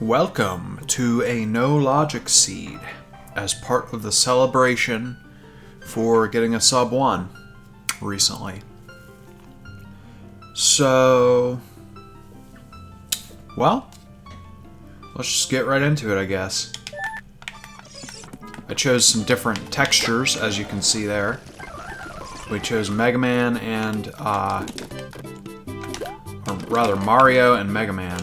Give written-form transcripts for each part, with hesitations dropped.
Welcome to a no logic seed as part of the celebration for getting a sub 1 recently. So, well, let's just get right into it, I guess. I chose some different textures, as you can see there. We chose Mega Man and, or rather Mario and Mega Man.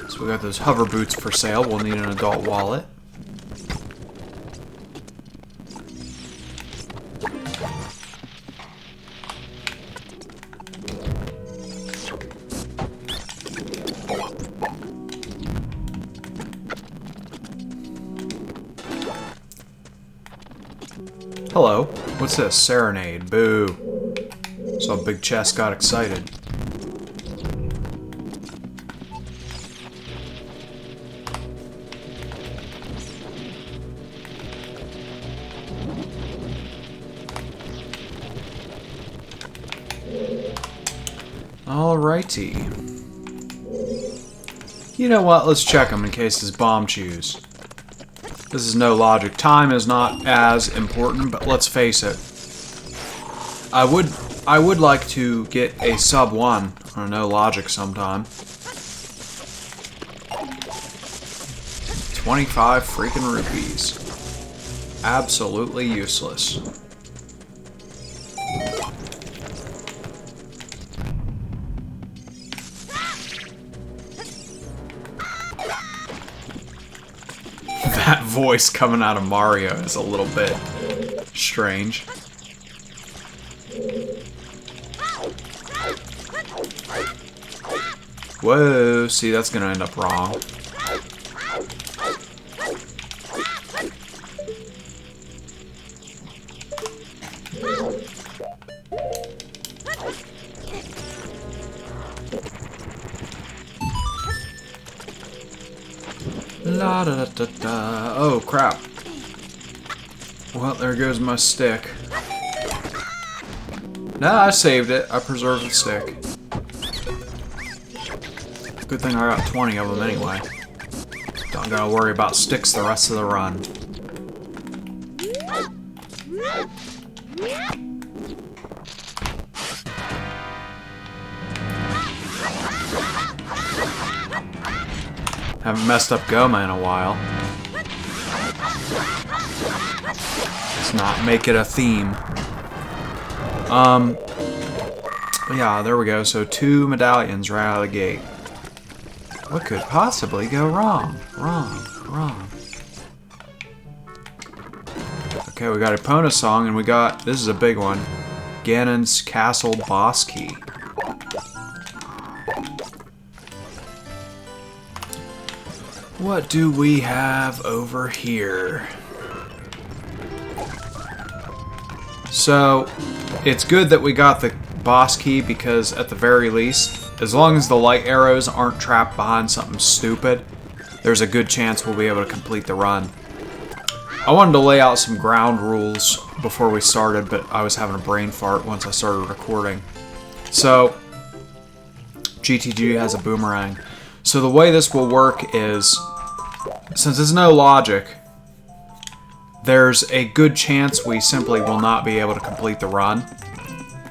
So we got those hover boots for sale. We'll need an adult wallet. Hello. What's this? Serenade. Boo. Saw a big chest, got excited. Alrighty. You know what? Let's check them in case this bomb chews. This is no logic. Time is not as important, but let's face it. I would like to get a sub 1 on no logic sometime. 25 freaking rupees. Absolutely useless. That voice coming out of Mario is a little bit strange. Whoa, see, that's gonna end up wrong. La da da da da. Oh crap. Well, there goes my stick. Nah, I saved it. I preserved the stick. Good thing I got 20 of them anyway. Don't gotta worry about sticks the rest of the run. Haven't messed up Goma in a while. Let's not make it a theme. Yeah, there we go. So 2 medallions right out of the gate. What could possibly go wrong? Wrong. Okay, we got Epona song, and we got, this is a big one, Ganon's Castle boss key. What do we have over here? So, it's good that we got the boss key because at the very least, as long as the light arrows aren't trapped behind something stupid, there's a good chance we'll be able to complete the run. I wanted to lay out some ground rules before we started, but I was having a brain fart once I started recording. So, GTG has a boomerang. So the way this will work is, since there's no logic, there's a good chance we simply will not be able to complete the run.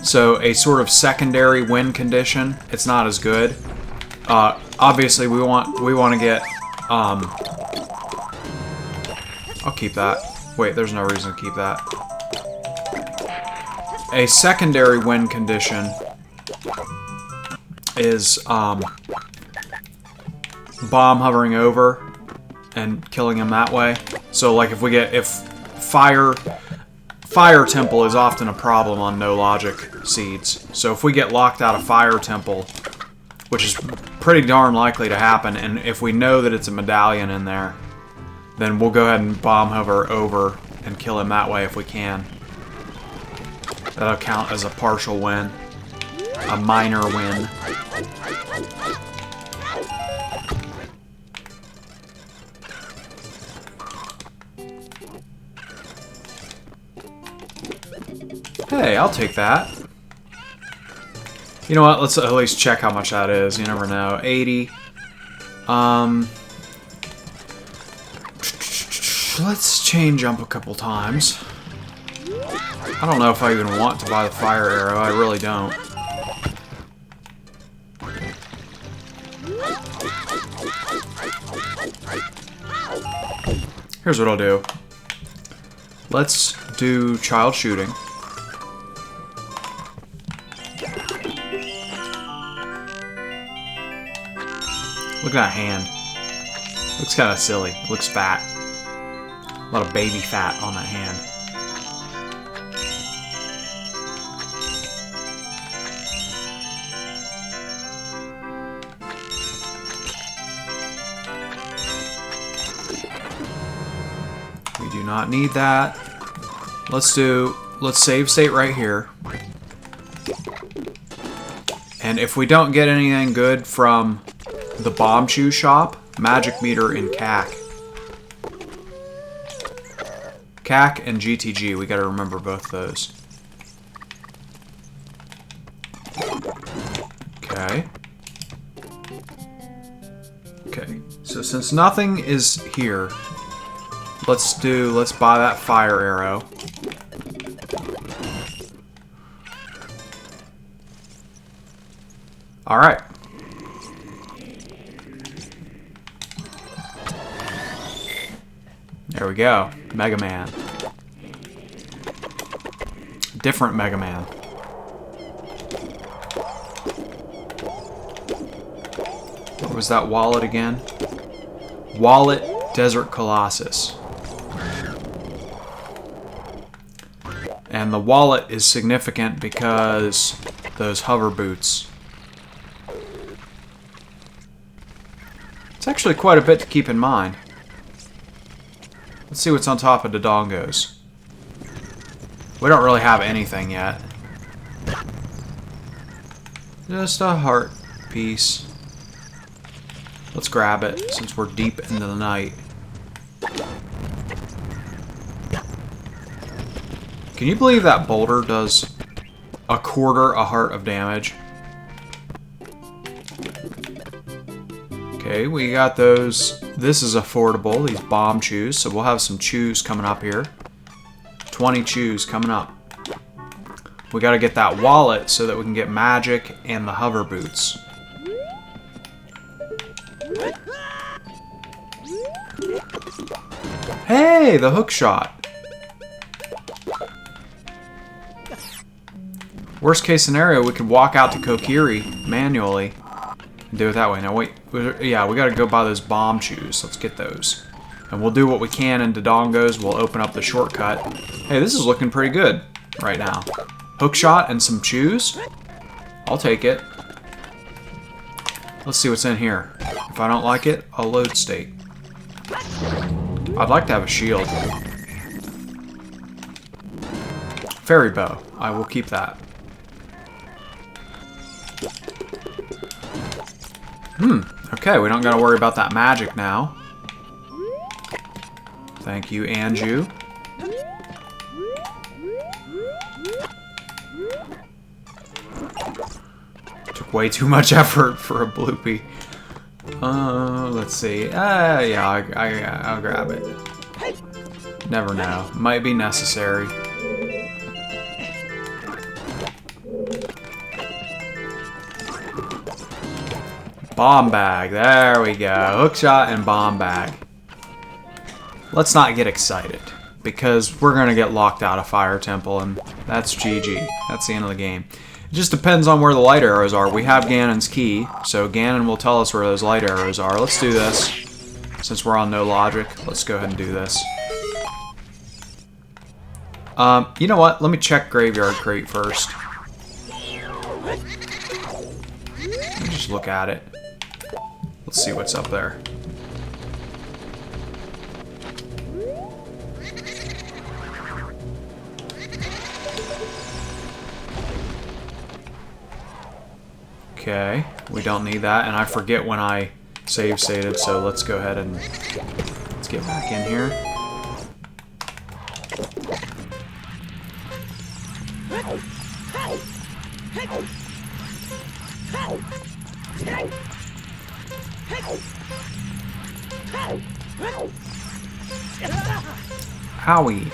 So a sort of secondary win condition, it's not as good. Obviously we want to get, I'll keep that. Wait, there's no reason to keep that. A secondary win condition is, bomb hovering over and killing him that way. So like if Fire Temple is often a problem on no logic seeds. So if we get locked out of Fire Temple, which is pretty darn likely to happen, and if we know that it's a medallion in there, then we'll go ahead and bomb hover over and kill him that way if we can. That'll count as a partial win. A minor win. Hey, I'll take that. You know what? Let's at least check how much that is. You never know. 80. Let's chain jump a couple times. I don't know if I even want to buy the fire arrow. I really don't. Here's what I'll do. Let's do child shooting. Look at that hand. Looks kind of silly. Looks fat. A lot of baby fat on that hand. We do not need that. Let's save state right here. And if we don't get anything good from the bomb shoe shop, magic meter in CAC. CAC and GTG, we gotta remember both those. Okay. Okay, so since nothing is here, let's buy that fire arrow. Alright. There we go. Mega Man. Different Mega Man. What was that wallet again? Wallet Desert Colossus. And the wallet is significant because those hover boots. It's actually quite a bit to keep in mind. Let's see what's on top of the dongos. We don't really have anything yet. Just a heart piece. Let's grab it since we're deep into the night. Can you believe that boulder does a quarter a heart of damage? Okay, we got those. This is affordable, these bomb chews, so we'll have some chews coming up here. 20 chews coming up. We gotta get that wallet so that we can get magic and the hover boots. Hey, the hook shot. Worst case scenario, we could walk out to Kokiri manually and do it that way. Now wait, yeah, we gotta go buy those bomb chews. Let's get those. And we'll do what we can in Dodongos. We'll open up the shortcut. Hey, this is looking pretty good right now. Hook shot and some chews. I'll take it. Let's see what's in here. If I don't like it, I'll load state. I'd like to have a shield. Fairy bow. I will keep that. Okay, we don't gotta worry about that magic now. Thank you, Anju. Took way too much effort for a bloopy. Let's see. Yeah, I'll grab it. Never know. Might be necessary. Bomb bag. There we go. Hookshot and bomb bag. Let's not get excited, because we're going to get locked out of Fire Temple, and that's GG. That's the end of the game. It just depends on where the light arrows are. We have Ganon's key, so Ganon will tell us where those light arrows are. Let's do this. Since we're on no logic, let's go ahead and do this. You know what? Let me check Graveyard Crate first. Let me just look at it. Let's see what's up there. Okay, we don't need that, and I forget when I save stated, so let's go ahead and let's get back in here. Howie.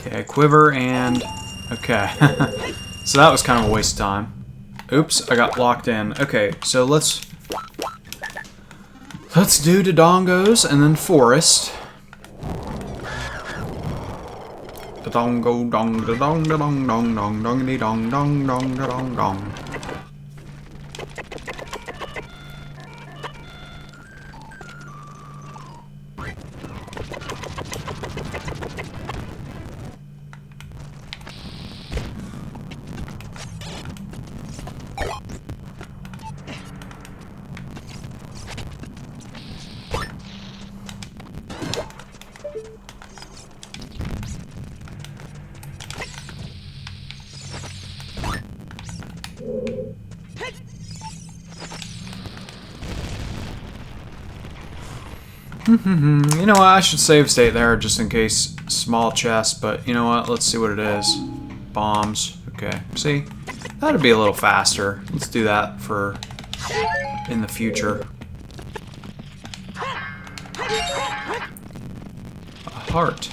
Okay, quiver and... Okay. So that was kind of a waste of time. Oops, I got locked in. Okay, so let's do Dodongos and then forest. Dodongo dong da dong da dong dong dong dong dong dong dong dong dong. You know what, I should save state there just in case small chest, but you know what, let's see what it is. Bombs. Okay, see? That'd be a little faster. Let's do that for in the future. A heart.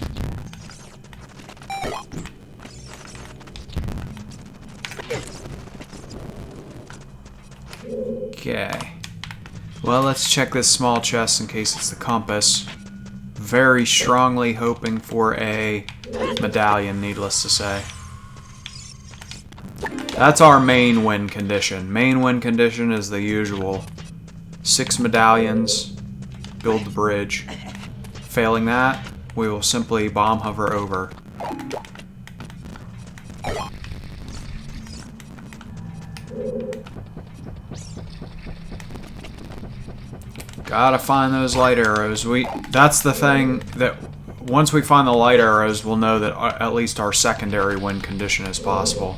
Okay. Well, let's check this small chest in case it's the compass. Very strongly hoping for a medallion, needless to say. That's our main win condition. Main win condition is the usual. 6 medallions, build the bridge. Failing that, we will simply bomb hover over. Gotta find those light arrows. That's the thing that once we find the light arrows, we'll know that at least our secondary win condition is possible.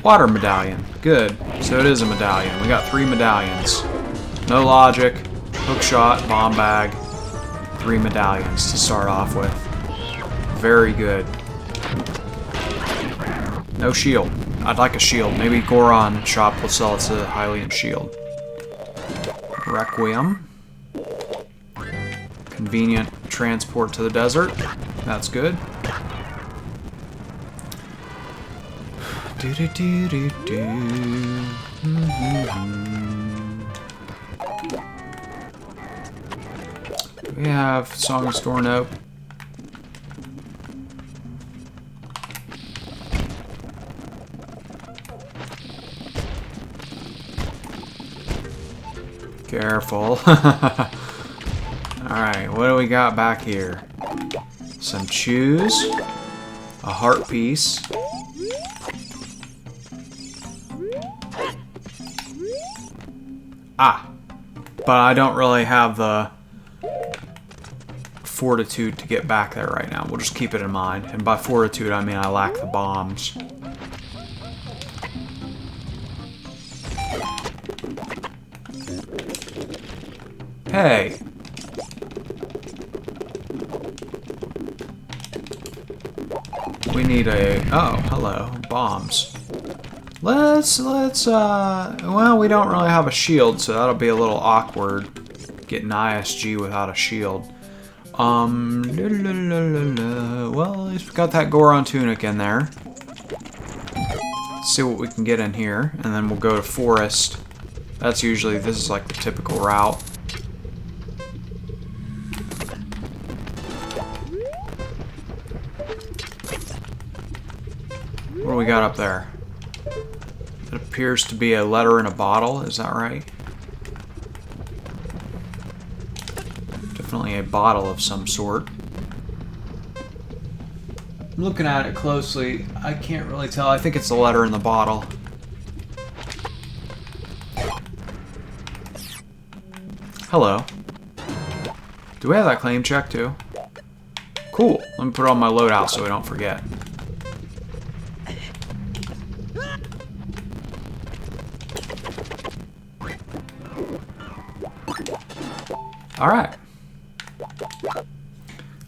Water medallion. Good. So it is a medallion. We got 3 medallions. No logic. Hook shot, bomb bag. 3 medallions to start off with. Very good. No shield. I'd like a shield. Maybe Goron shop will sell us a Hylian shield. Requiem. Convenient transport to the desert. That's good. Do do do do do. We have Song of Storm Note. Careful. Alright, what do we got back here? Some chews. A heart piece. Ah, but I don't really have the fortitude to get back there right now. We'll just keep it in mind. And by fortitude, I mean I lack the bombs. Hey. We need a... Oh, hello. Bombs. Well, we don't really have a shield, so that'll be a little awkward. Getting ISG without a shield. Well, at least we got that Goron tunic in there. see what we can get in here, and then we'll go to forest. That's usually, this is like the typical route. What do we got up there? It appears to be a letter in a bottle, is that right? Definitely a bottle of some sort. I'm looking at it closely. I can't really tell. I think it's the letter in the bottle. Hello. Do we have that claim check too? Cool. Let me put it on my loadout so I don't forget. Alright.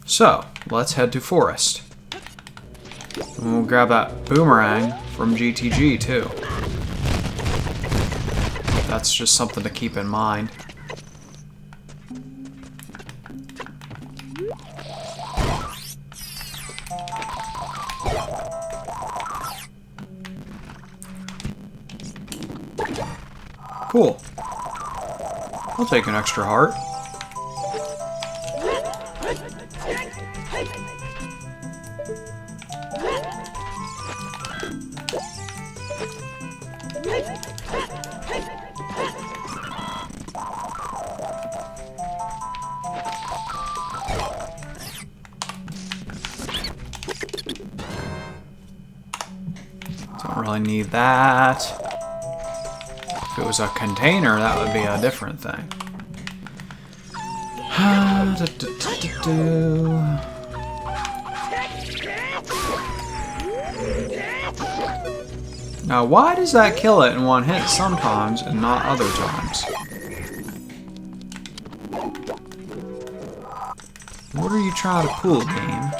So, let's head to forest. And we'll grab that boomerang from GTG too. That's just something to keep in mind. Cool. I'll take an extra heart. Don't really need that. If it was a container, that would be a different thing. Now, why does that kill it in one hit sometimes and not other times? What are you trying to pull, game?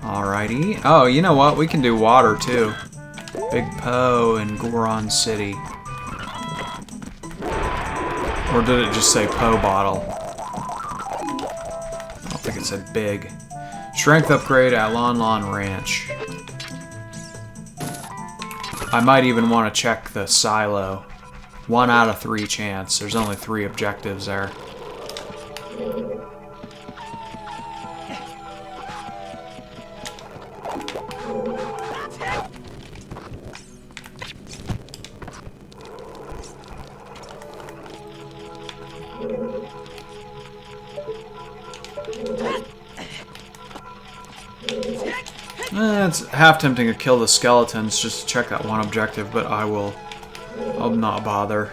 Alrighty. Oh, you know what? We can do water too. Big Poe and Goron City. Or did it just say Poe bottle? I don't think it said big. Strength upgrade at Lon Lon Ranch. I might even want to check the silo. 1 out of 3 chance. There's only 3 objectives there. It's half tempting to kill the skeletons just to check that one objective, but I'll not bother.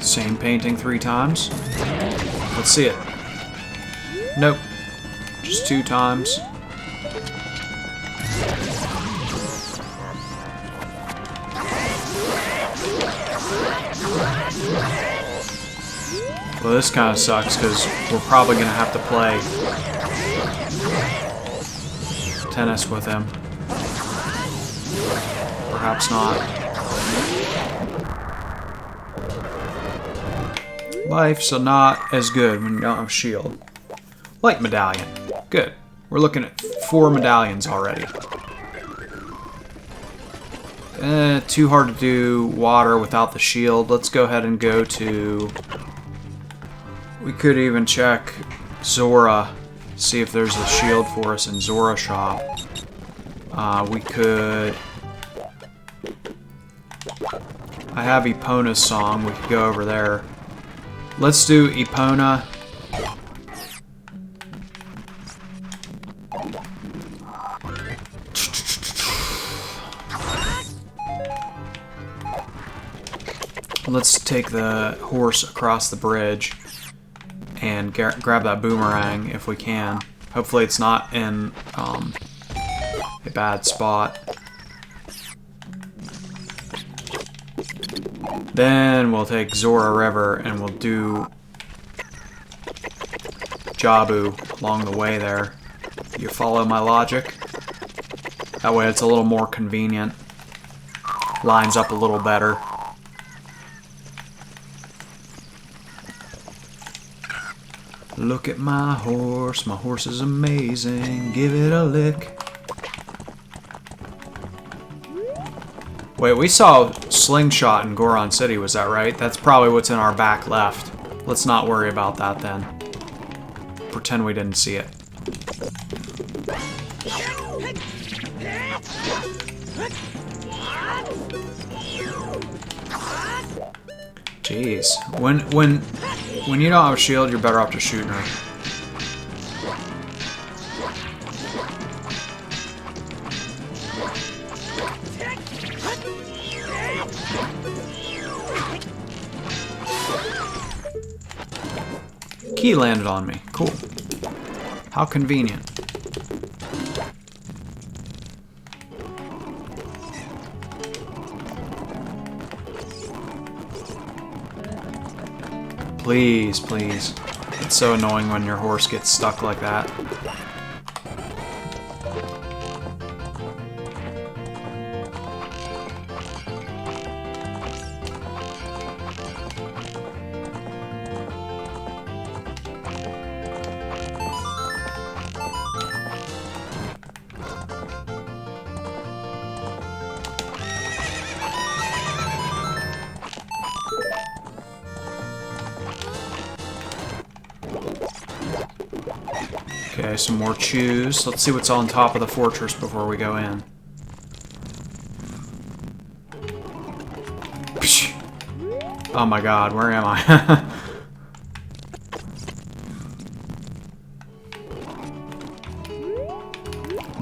Same painting 3 times. Let's see it. Nope. Just 2 times. Well, this kind of sucks because we're probably going to have to play tennis with him. Perhaps not. Life's not as good when you don't have a shield. Light medallion. Good. We're looking at 4 medallions already. Too hard to do water without the shield. Let's go ahead and go to... We could even check Zora. See if there's a shield for us in Zora shop. We could... I have Epona's song. We could go over there. Let's do Epona. Let's take the horse across the bridge and grab that boomerang if we can. Hopefully it's not in a bad spot. Then we'll take Zora River and we'll do Jabu along the way there. You follow my logic? That way it's a little more convenient. Lines up a little better. Look at my horse is amazing, give it a lick. Wait, we saw Slingshot in Goron City, was that right? That's probably what's in our back left. Let's not worry about that then. Pretend we didn't see it. Jeez. When you don't have a shield, you're better off just shooting her. Key landed on me. Cool. How convenient. Please, please. It's so annoying when your horse gets stuck like that. Okay, some more chews. Let's see what's on top of the fortress before we go in. Psh. Oh my god, where am I?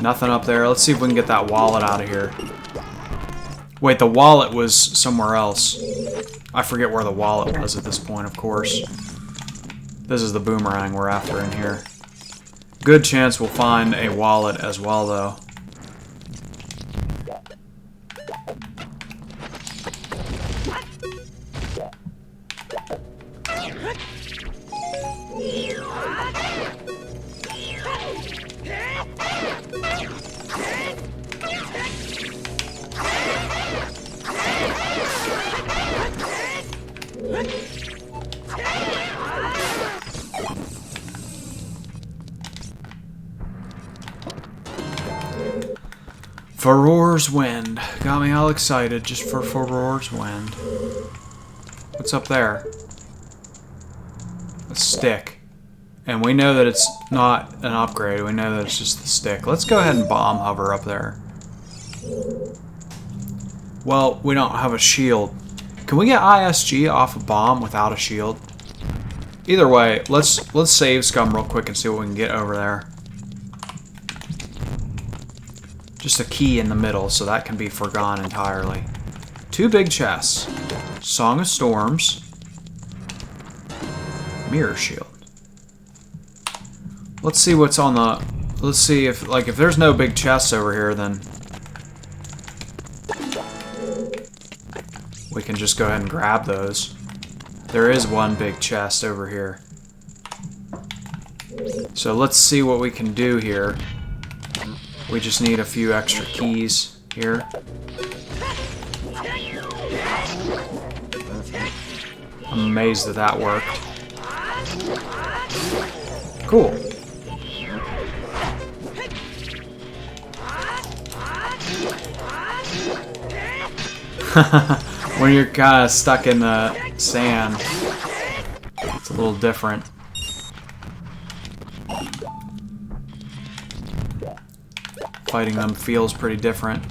Nothing up there. Let's see if we can get that wallet out of here. Wait, the wallet was somewhere else. I forget where the wallet was at this point, of course. This is the boomerang we're after in here. Good chance we'll find a wallet as well, though. Furor's Wind. Got me all excited just for Furor's Wind. What's up there? A stick. And we know that it's not an upgrade. We know that it's just the stick. Let's go ahead and bomb hover up there. Well, we don't have a shield. Can we get ISG off a bomb without a shield? Either way, let's save Scum real quick and see what we can get over there. Just a key in the middle, so that can be forgone entirely. 2 big chests. Song of Storms. Mirror Shield. Let's see what's on the... Let's see if there's no big chests over here, then... we can just go ahead and grab those. There is one big chest over here. So let's see what we can do here. We just need a few extra keys here. I'm amazed that that worked. Cool. When you're kind of stuck in the sand, it's a little different. Fighting them feels pretty different.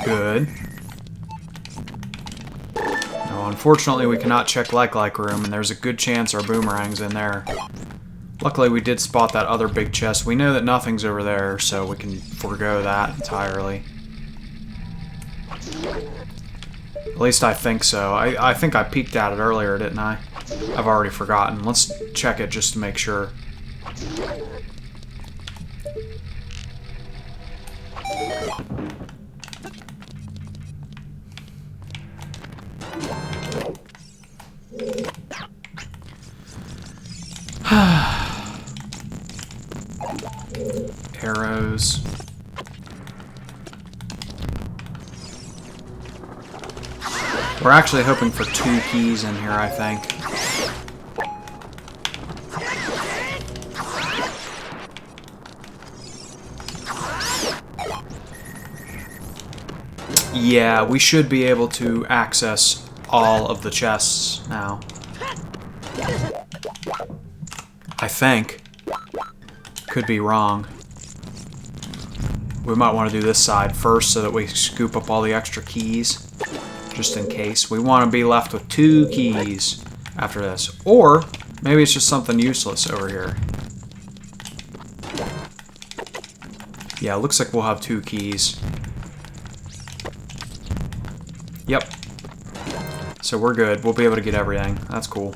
Good. Unfortunately, we cannot check like room, and there's a good chance our boomerang's in there. Luckily, we did spot that other big chest. We know that nothing's over there, so we can forego that entirely. At least I think so. I think I peeked at it earlier, didn't I? I've already forgotten. Let's check it just to make sure. Arrows. We're actually hoping for 2 keys in here, I think. Yeah, we should be able to access all of the chests now. I think. Could be wrong. We might want to do this side first so that we scoop up all the extra keys. Just in case. We want to be left with 2 keys after this. Or, maybe it's just something useless over here. Yeah, it looks like we'll have 2 keys. Yep. So we're good. We'll be able to get everything. That's cool.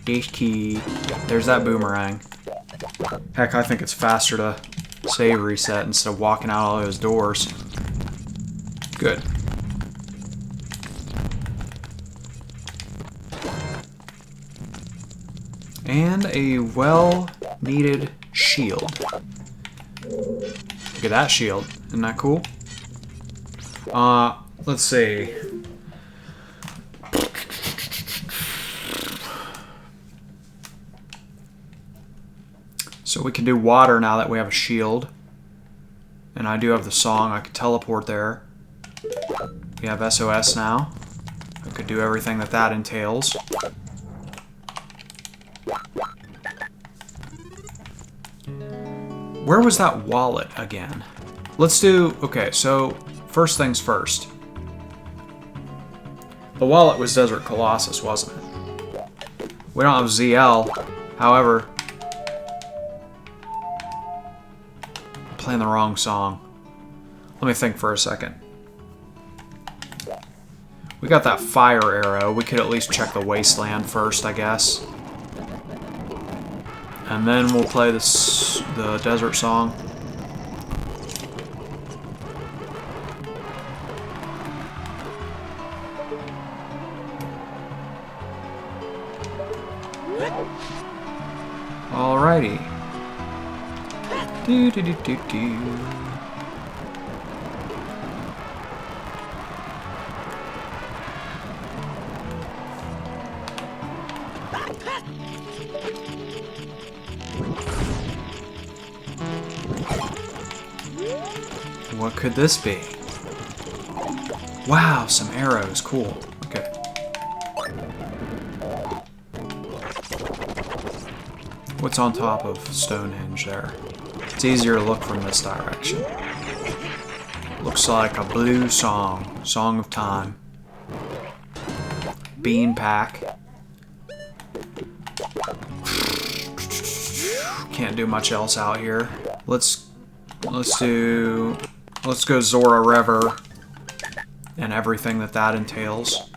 H key. There's that boomerang. Heck, I think it's faster to save reset instead of walking out all those doors. Good. And a well-needed shield. Look at that shield. Isn't that cool? Let's see. So we can do water now that we have a shield. And I do have the song. I could teleport there. We have SOS now. I could do everything that that entails. Where was that wallet again? Let's do... Okay, so first things first. The wallet was Desert Colossus, wasn't it? We don't have ZL. However... I'm playing the wrong song. Let me think for a second. We got that fire arrow. We could at least check the wasteland first, I guess. And then we'll play the desert song. Alrighty. Do do do do do. What could this be? Wow, some arrows. Cool. Okay. What's on top of Stonehenge there? It's easier to look from this direction. Looks like a blue song. Song of Time. Bean pack. Can't do much else out here. Let's go Zora River and everything that that entails.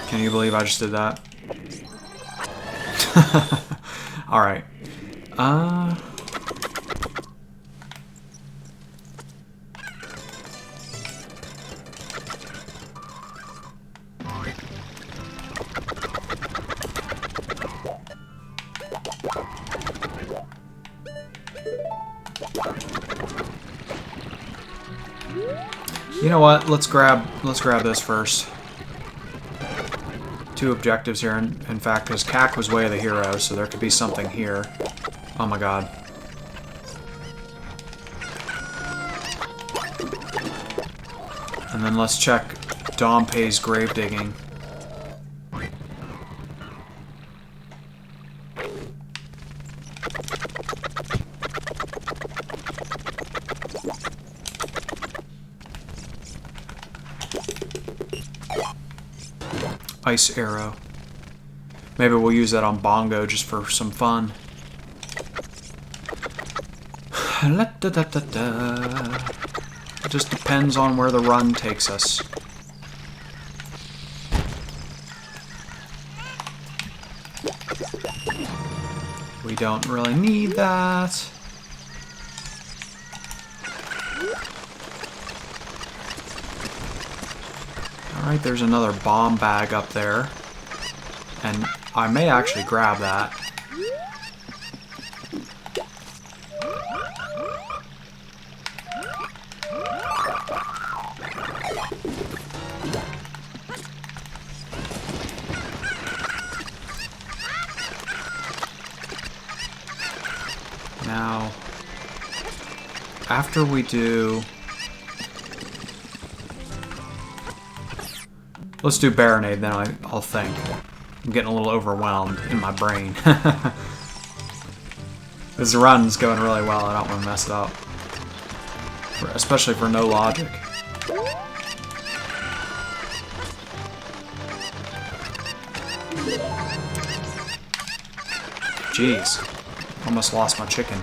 Can you believe I just did that? Alright. You know what? Let's grab this first. 2 objectives here, in fact, because CAC was Way of the Hero, so there could be something here. Oh my god. And then let's check Dompei's grave digging. Ice arrow. Maybe we'll use that on Bongo just for some fun. It just depends on where the run takes us. We don't really need that. Alright, there's another bomb bag up there. And I may actually grab that. Now, after we do... Let's do Baronade, then I'll think. I'm getting a little overwhelmed in my brain. This run's going really well, I don't want to mess it up. Especially for no logic. Jeez. Almost lost my chicken.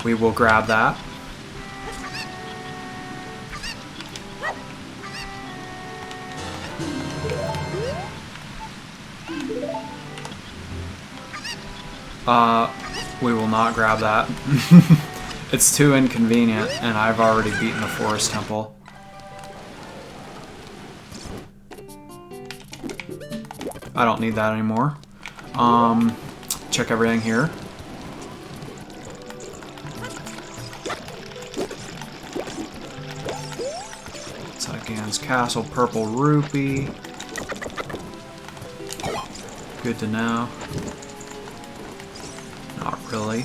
We will grab that. We will not grab that. It's too inconvenient, and I've already beaten the Forest Temple. I don't need that anymore. Check everything here. Saigan's Castle, purple rupee. Good to know. Not really.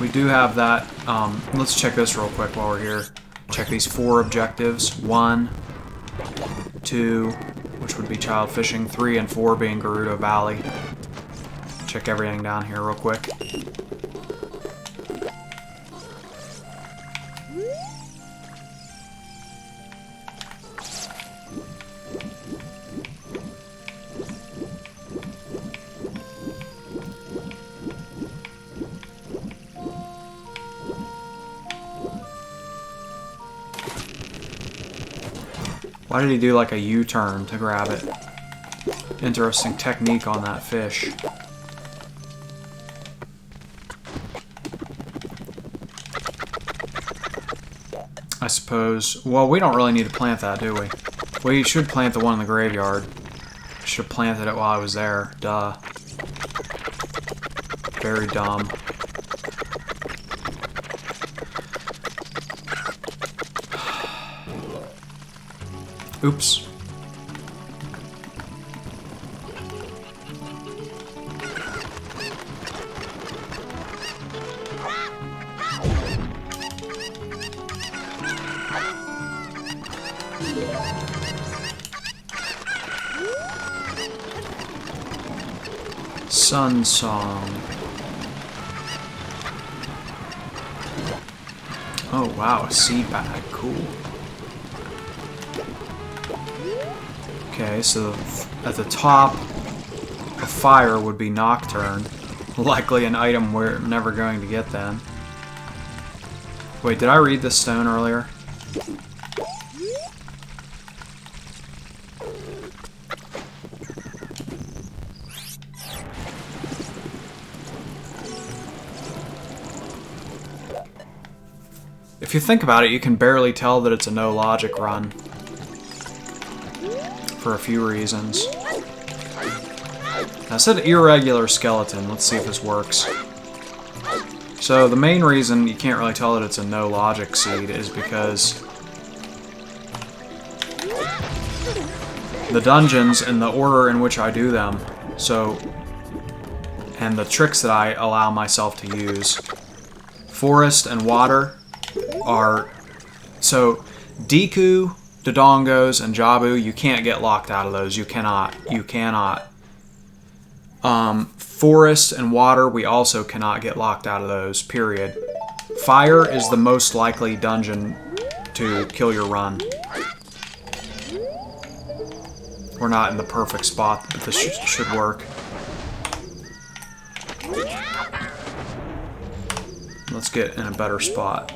We do have that. Let's check this real quick while we're here. Check these 4 objectives. 1, 2, which would be child fishing. 3 and 4 being Gerudo Valley. Check everything down here real quick. Why did he do like a U-turn to grab it? Interesting technique on that fish. I suppose... Well, we don't really need to plant that, do we? We should plant the one in the graveyard. Should have planted it while I was there. Duh. Very dumb. Oops. Sun Song. Oh wow, a seed bag. Cool. Okay, so at the top of fire would be Nocturne. Likely an item we're never going to get then. Wait, did I read this stone earlier? If you think about it, you can barely tell that it's a no logic run. For a few reasons. I said irregular skeleton. Let's see if this works. So the main reason you can't really tell that it's a no logic seed is because the dungeons and the order in which I do them, and the tricks that I allow myself to use. Forest and water are... So, Deku, Dodongos, and Jabu, you can't get locked out of those. You cannot. You cannot. Forest and water, we also cannot get locked out of those, period. Fire is the most likely dungeon to kill your run. We're not in the perfect spot, but this should work. Let's get in a better spot.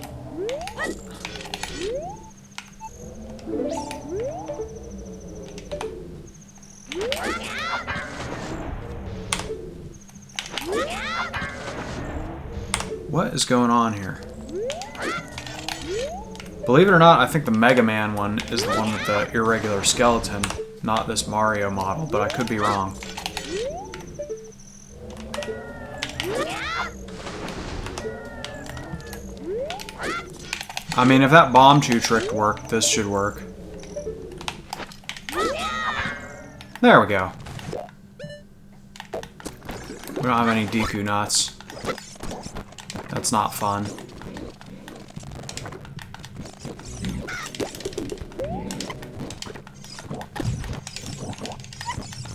What is going on here? Believe it or not, I think the Mega Man one is the one with the irregular skeleton, not this Mario model, but I could be wrong. I mean, if that bomb chew trick worked, this should work. There we go. We don't have any Deku nuts. That's not fun.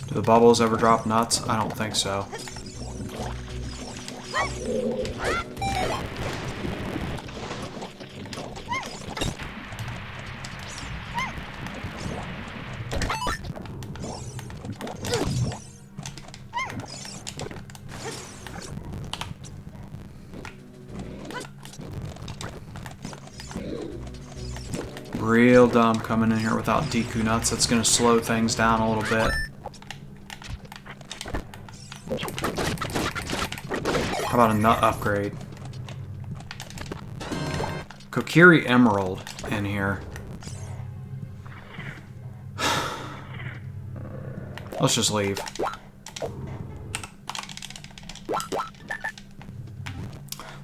Do the bubbles ever drop nuts? I don't think so. Real dumb coming in here without Deku nuts. That's going to slow things down a little bit. How about a nut upgrade? Kokiri Emerald in here. Let's just leave.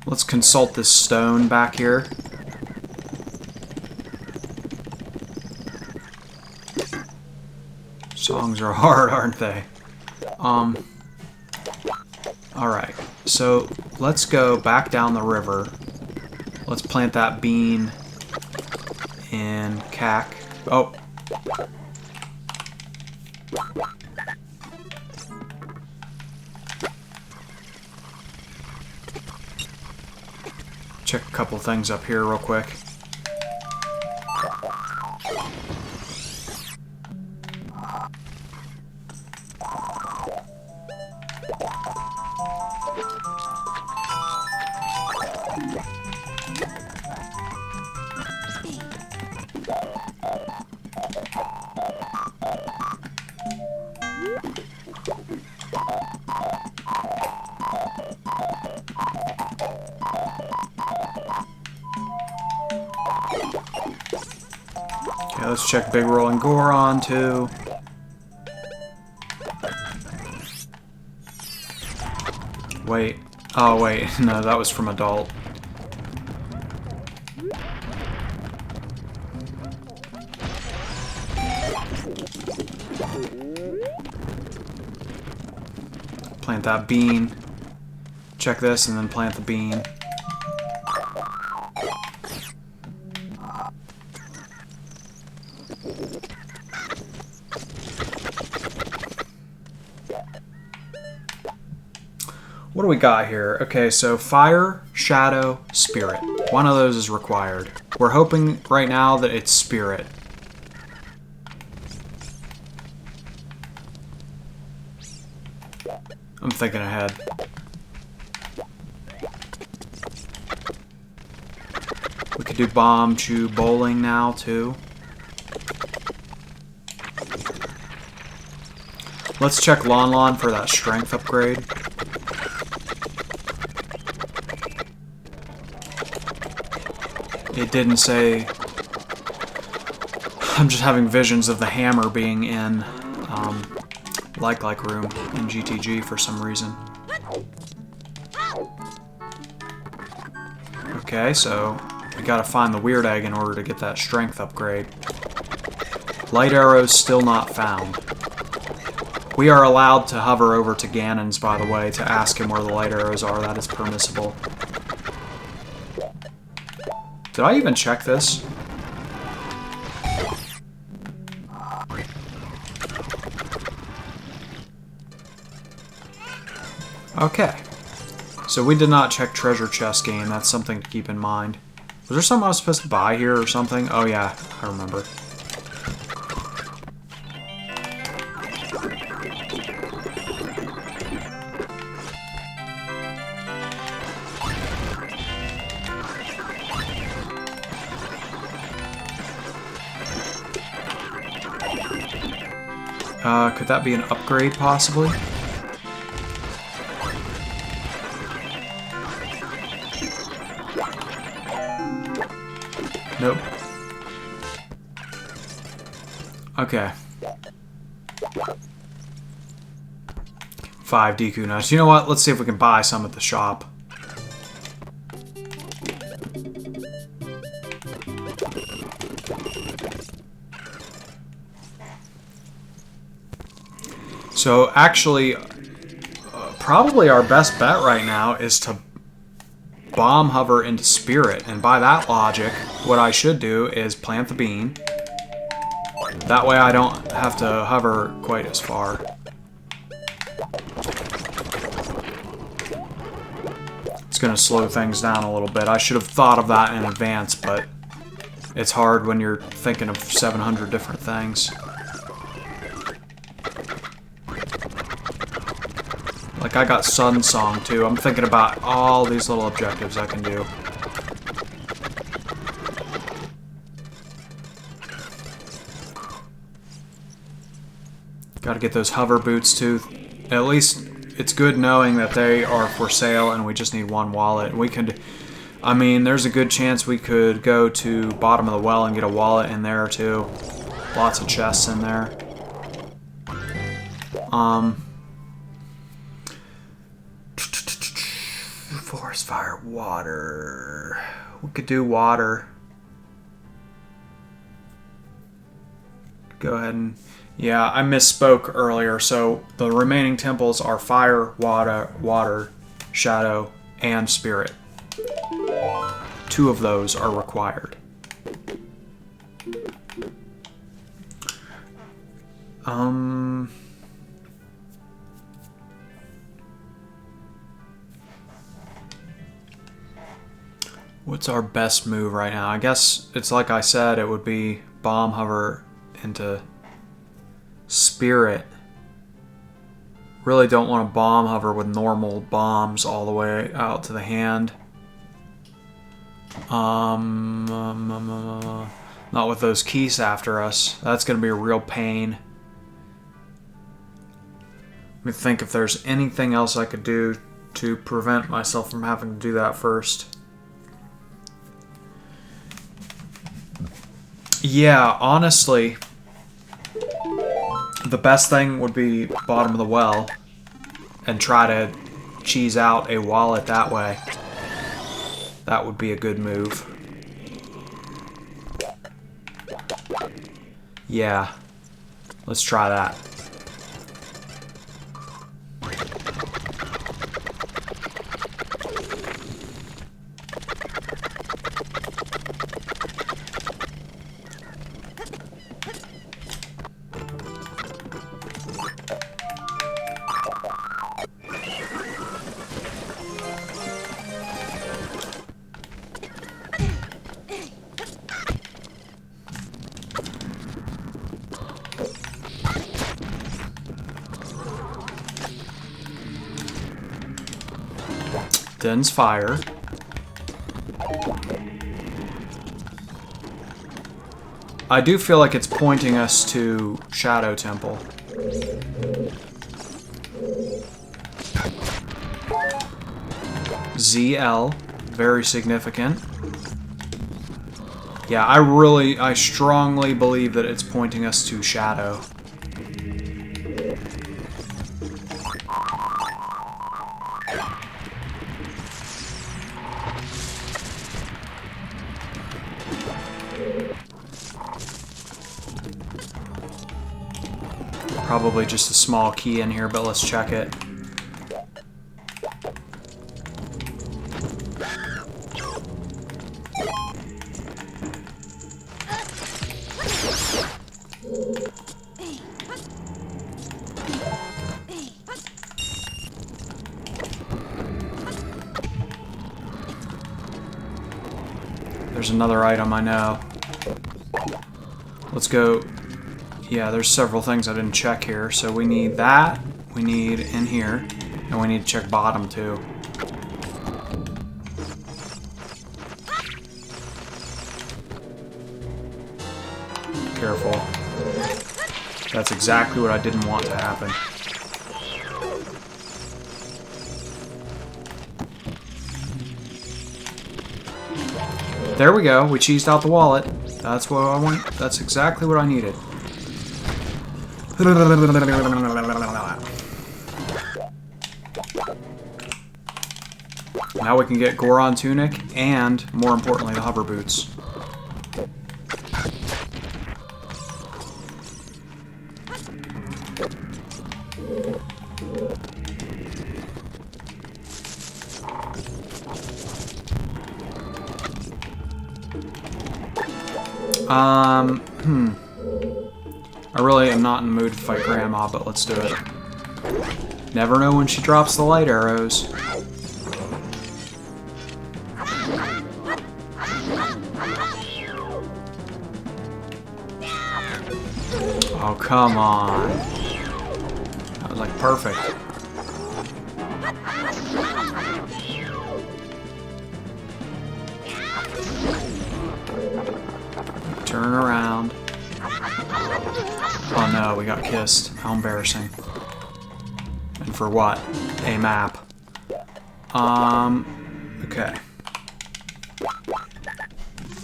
Let's consult this stone back here. Songs are hard, aren't they? Alright, so let's go back down the river. Let's plant that bean in Cac. Oh. Check a couple things up here real quick. Okay, let's check Big Rolling Goron too. Wait. Oh, wait. No, that was from Adult. Plant that bean. Check this and then plant the bean. What do we got here? Okay, so fire, shadow, spirit. One of those is required. We're hoping right now that it's spirit. I'm thinking ahead. We could do bomb, chew, bowling now too. Let's check Lon Lon for that strength upgrade. It didn't say... I'm just having visions of the hammer being in like room in GTG for some reason. Okay, so we gotta find the weird egg in order to get that strength upgrade. Light arrows still not found. We are allowed to hover over to Ganon's, by the way, to ask him where the light arrows are. That is permissible. Did I even check this? Okay. So we did not check treasure chest game. That's something to keep in mind. Was there something I was supposed to buy here or something? Oh yeah, I remember. Could that be an upgrade, possibly? Nope. Okay. 5 Deku nuts. You know what? Let's see if we can buy some at the shop. So actually, probably our best bet right now is to bomb hover into spirit, and by that logic, what I should do is plant the bean. That way I don't have to hover quite as far. It's going to slow things down a little bit. I should have thought of that in advance, but it's hard when you're thinking of 700 different things. Like, I got Sun Song, too. I'm thinking about all these little objectives I can do. Gotta get those hover boots, too. At least, it's good knowing that they are for sale and we just need one wallet. We could... I mean, there's a good chance we could go to bottom of the well and get a wallet in there, too. Lots of chests in there. Forest, fire, water. We could do water. Go ahead and... Yeah, I misspoke earlier. So the remaining temples are fire, water, shadow, and spirit. 2 of those are required. What's our best move right now? I guess it's like I said, it would be bomb hover into spirit. Really don't want to bomb hover with normal bombs all the way out to the hand. Not with those keys after us. That's going to be a real pain. Let me think if there's anything else I could do to prevent myself from having to do that first. Yeah, honestly, the best thing would be bottom of the well and try to cheese out a wallet that way. That would be a good move. Yeah, let's try that. Den's fire. I do feel like it's pointing us to Shadow Temple. ZL, very significant. Yeah, I strongly believe that it's pointing us to Shadow. Probably just a small key in here, but let's check it. There's another item, I know. Let's go. Yeah, there's several things I didn't check here. So we need that. We need in here. And we need to check bottom, too. Careful. That's exactly what I didn't want to happen. There we go. We cheesed out the wallet. That's what I want. That's exactly what I needed. Now we can get Goron Tunic and, more importantly, the hover boots. I really am not in the mood to fight Grandma, but let's do it. Never know when she drops the light arrows. Oh, come on. That was like perfect. Turn around. Oh no, we got kissed. How embarrassing. And for what? A map. Okay.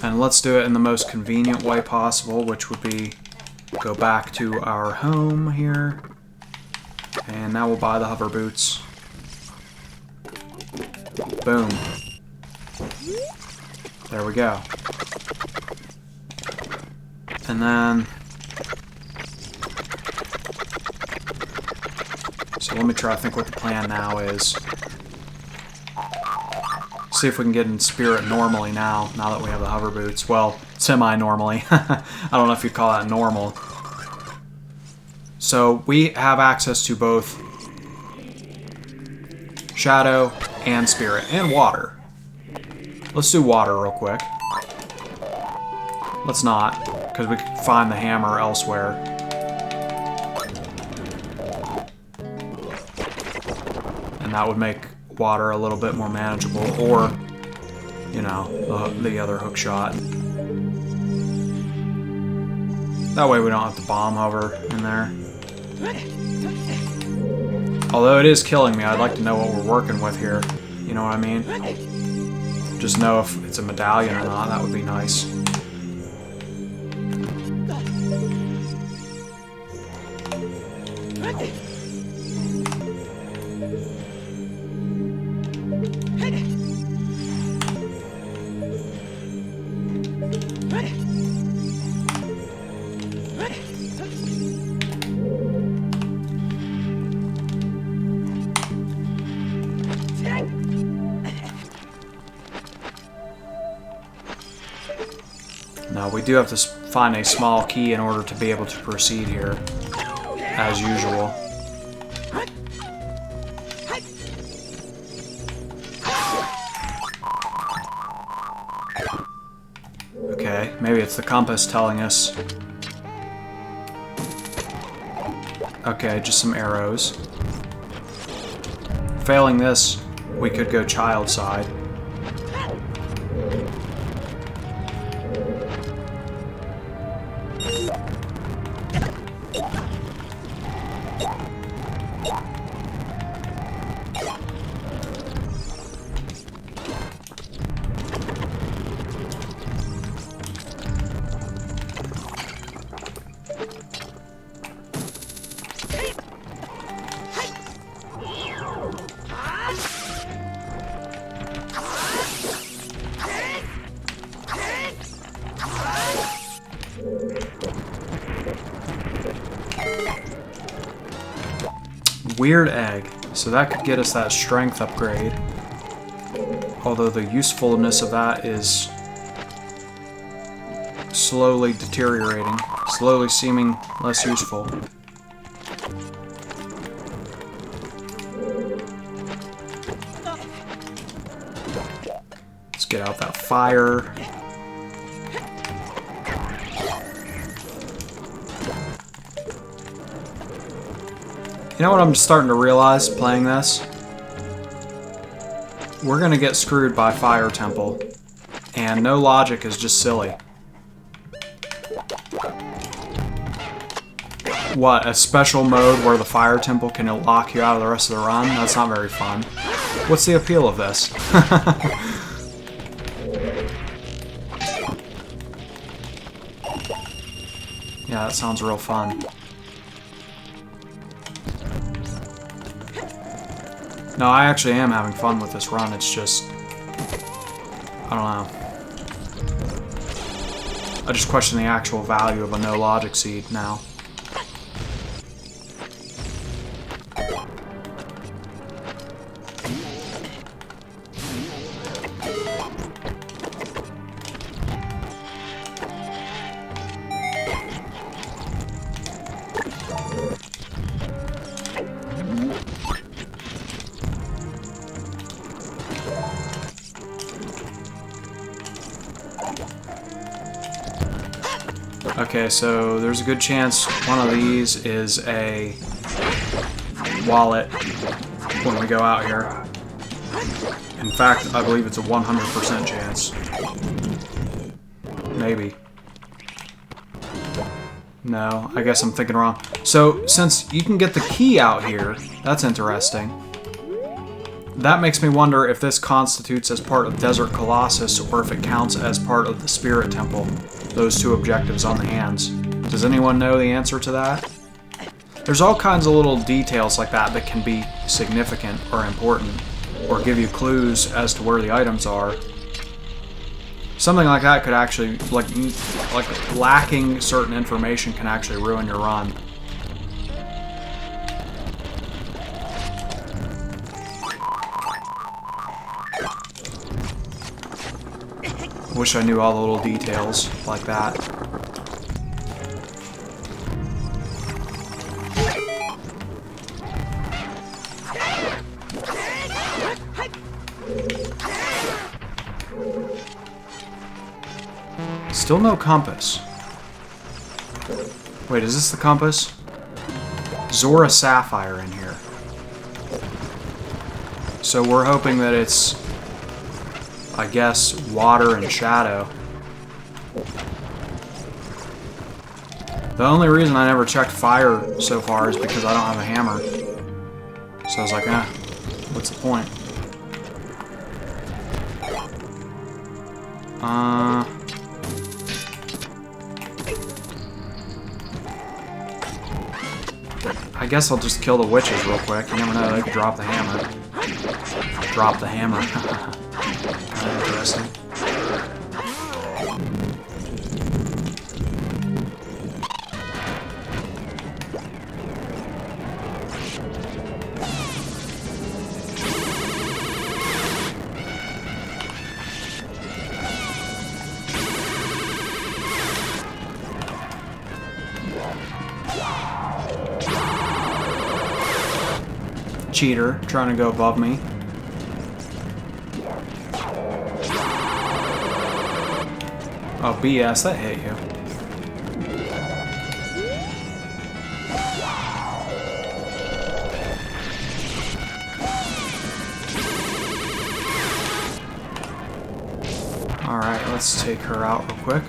And let's do it in the most convenient way possible, which would be go back to our home here. And now we'll buy the hover boots. Boom. There we go. And then... So let me try to think what the plan now is. See if we can get in spirit normally now that we have the hover boots. Well, semi-normally. I don't know if you'd call that normal. So we have access to both shadow and spirit and water. Let's do water real quick. Let's not, because we can find the hammer elsewhere. And that would make water a little bit more manageable, or, you know, the other hook shot. That way we don't have to bomb hover in there. Although it is killing me, I'd like to know what we're working with here. You know what I mean? Just know if it's a medallion or not, that would be nice. Now we do have to find a small key in order to be able to proceed here, as usual. Okay, maybe it's the compass telling us. Okay, just some arrows. Failing this, we could go child side. Weird egg. So that could get us that strength upgrade. Although the usefulness of that is slowly deteriorating. Slowly seeming less useful. Let's get out that fire. You know what I'm starting to realize playing this? We're gonna get screwed by Fire Temple. And no logic is just silly. What, a special mode where the Fire Temple can lock you out of the rest of the run? That's not very fun. What's the appeal of this? Yeah, that sounds real fun. No, I actually am having fun with this run, it's just... I don't know. I just question the actual value of a no logic seed now. Okay, so there's a good chance one of these is a wallet when we go out here. In fact, I believe it's a 100% chance. Maybe. No, I guess I'm thinking wrong. So, since you can get the key out here, that's interesting. That makes me wonder if this constitutes as part of Desert Colossus or if it counts as part of the Spirit Temple. Those two objectives on the hands. Does anyone know the answer to that? There's all kinds of little details like that that can be significant or important, or give you clues as to where the items are. Something like that could actually, like lacking certain information can actually ruin your run. Wish I knew all the little details like that. Still no compass. Wait, is this the compass? Zora Sapphire in here. So we're hoping that it's, I guess, water and shadow. The only reason I never checked fire so far is because I don't have a hammer. So I was like, what's the point? I guess I'll just kill the witches real quick. You never know, they could drop the hammer. Drop the hammer. Kind of interesting. Cheater, trying to go above me. Oh, BS, that hit you. Alright, let's take her out real quick.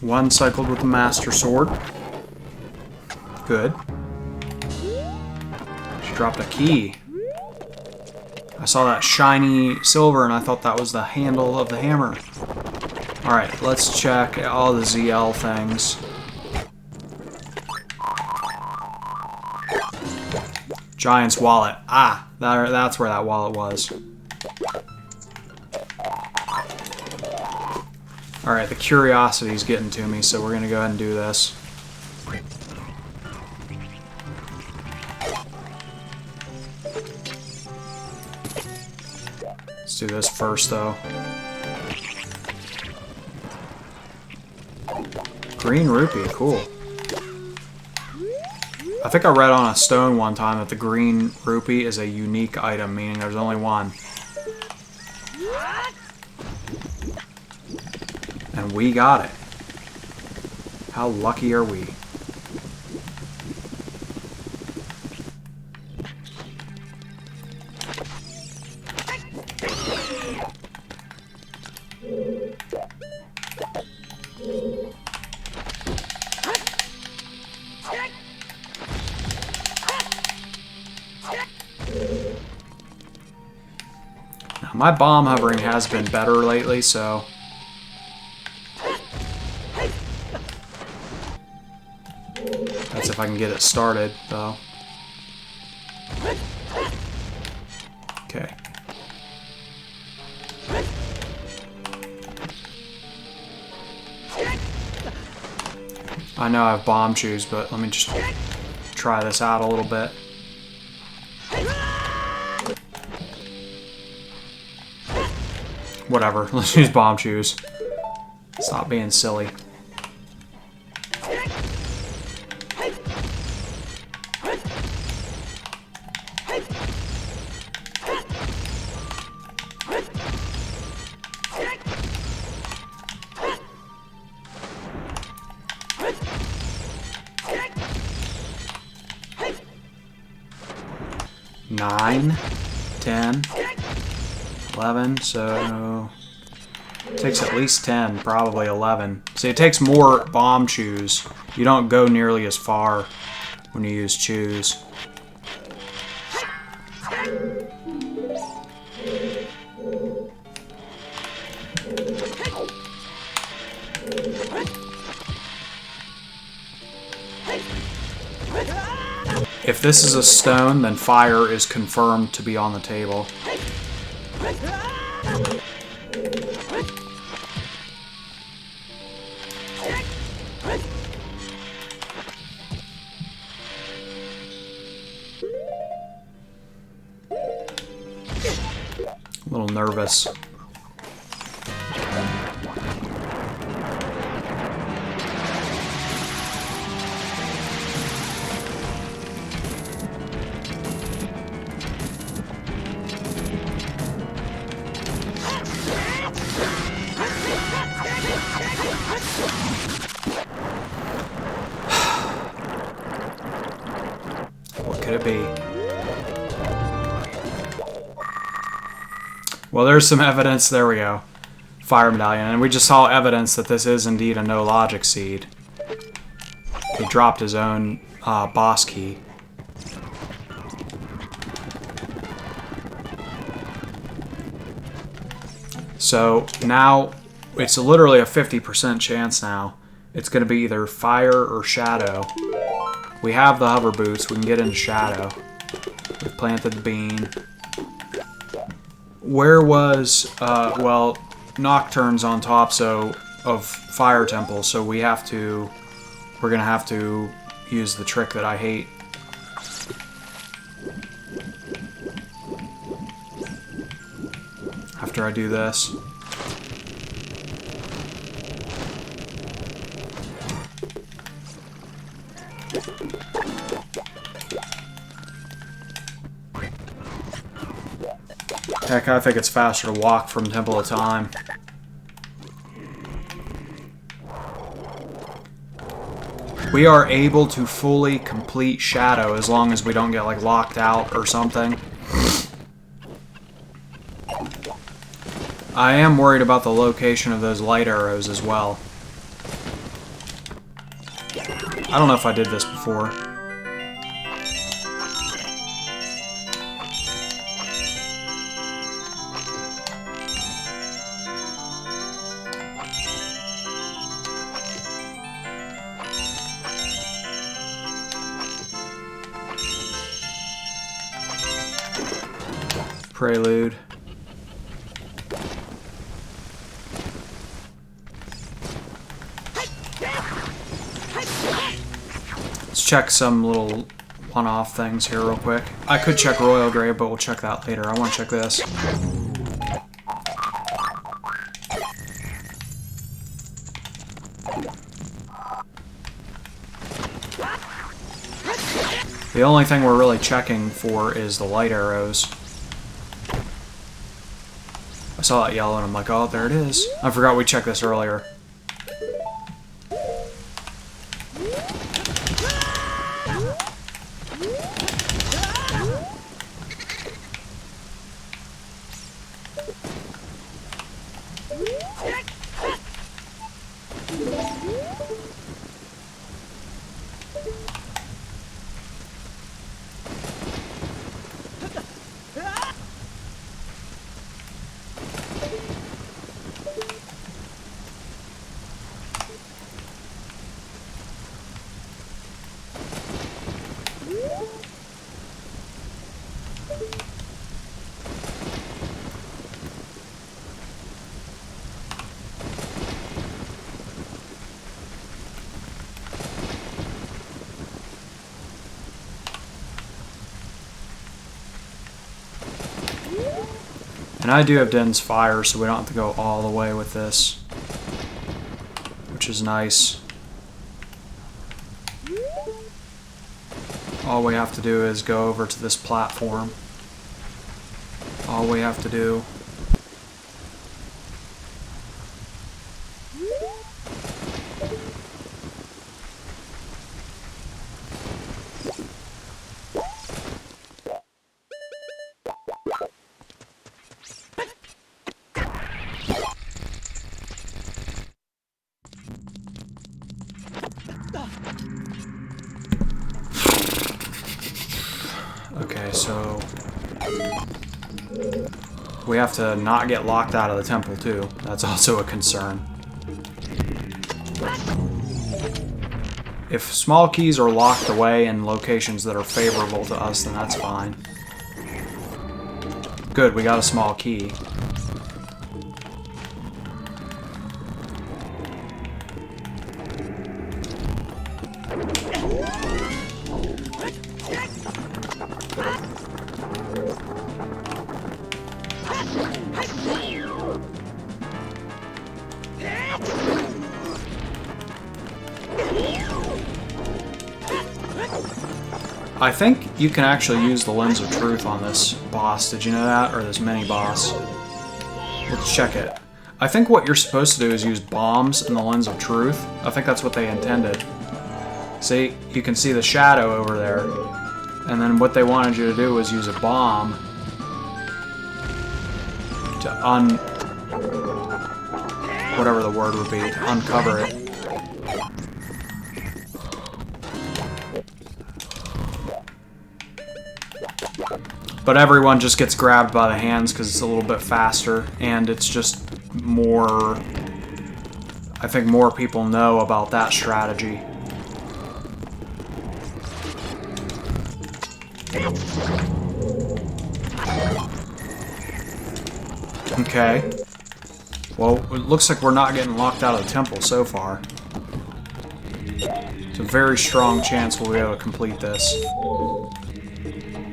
One cycled with the Master Sword. Good. She dropped a key. I saw that shiny silver and I thought that was the handle of the hammer. Alright, let's check all the ZL things. Giant's wallet. Ah, that's where that wallet was. Alright, the curiosity's getting to me, so we're gonna go ahead and do this. Let's do this first, though. Green rupee, cool. I think I read on a stone one time that the green rupee is a unique item, meaning there's only one. And we got it. How lucky are we? Now, my bomb hovering has been better lately, so... That's if I can get it started, though. Okay. I know I have bomb shoes, but let me just try this out a little bit. Whatever, let's use bomb shoes. Stop being silly. Nine, 10, 11, so it takes at least 10, probably 11. See, it takes more bomb chews. You don't go nearly as far when you use chews. If this is a stone, then fire is confirmed to be on the table. A little nervous. What could it be? Well, there's some evidence. There we go. Fire medallion. And we just saw evidence that this is indeed a no logic seed. He dropped his own boss key. So now it's literally a 50% chance now. It's going to be either fire or shadow. We have the hover boots. We can get into shadow. We planted the bean. Where was, well, Nocturne's on top of Fire Temple, so we're going to have to use the trick that I hate. After I do this. Heck, I think it's faster to walk from Temple of Time. We are able to fully complete Shadow as long as we don't get like locked out or something. I am worried about the location of those light arrows as well. I don't know if I did this before. Prelude. Let's check some little one-off things here real quick. I could check Royal Grave, but we'll check that later. I want to check this. The only thing we're really checking for is the light arrows. I saw that yellow and I'm like, oh, there it is. I forgot we checked this earlier. And I do have Den's fire, so we don't have to go all the way with this, which is nice. All we have to do is go over to this platform. All we have to do. Okay, so we have to not get locked out of the temple too. That's also a concern. If small keys are locked away in locations that are favorable to us, then that's fine. Good, we got a small key. I think you can actually use the Lens of Truth on this boss. Did you know that? Or this mini-boss? Let's check it. I think what you're supposed to do is use bombs in the Lens of Truth. I think that's what they intended. See? You can see the shadow over there. And then what they wanted you to do was use a bomb to whatever the word would be, to uncover it. But everyone just gets grabbed by the hands because it's a little bit faster, and it's just more... I think more people know about that strategy. Okay. Well, it looks like we're not getting locked out of the temple so far. It's a very strong chance we'll be able to complete this.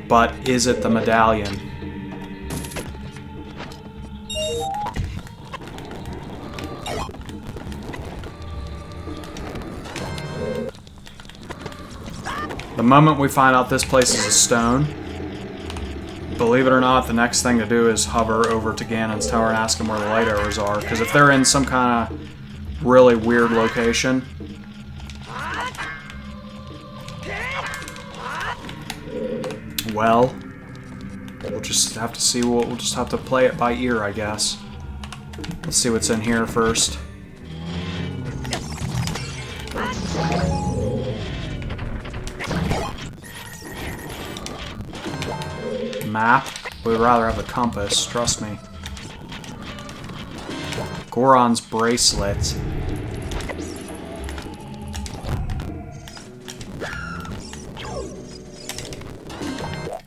But is it the medallion? The moment we find out this place is a stone, believe it or not, the next thing to do is hover over to Ganon's tower and ask him where the light arrows are. Because if they're in some kind of really weird location, well, we'll just have to see what we'll just have to play it by ear, I guess. Let's see what's in here first. Map. We'd rather have a compass, trust me. Goron's bracelet.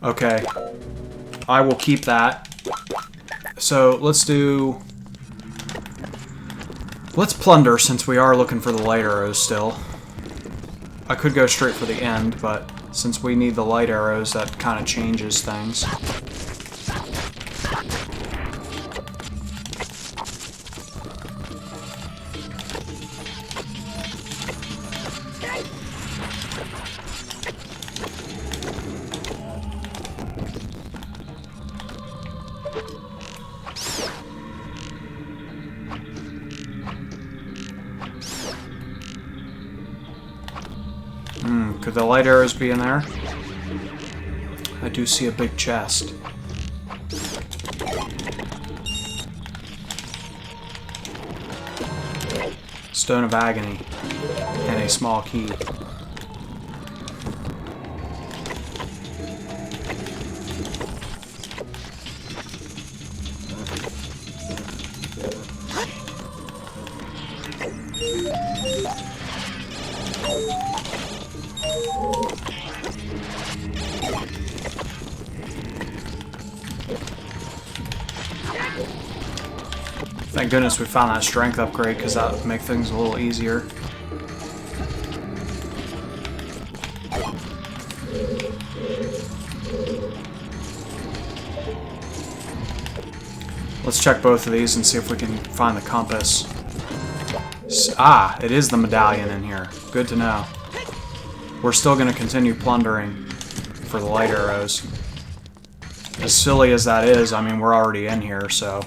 Okay. I will keep that. So, let's plunder, since we are looking for the light arrows still. I could go straight for the end, but since we need the light arrows, that kind of changes things. Could the light arrows be in there? I do see a big chest. Stone of Agony. And a small key. Thank goodness we found that strength upgrade, because that would make things a little easier. Let's check both of these and see if we can find the compass. Ah, it is the medallion in here. Good to know. We're still going to continue plundering for the light arrows. As silly as that is, I mean, we're already in here, so...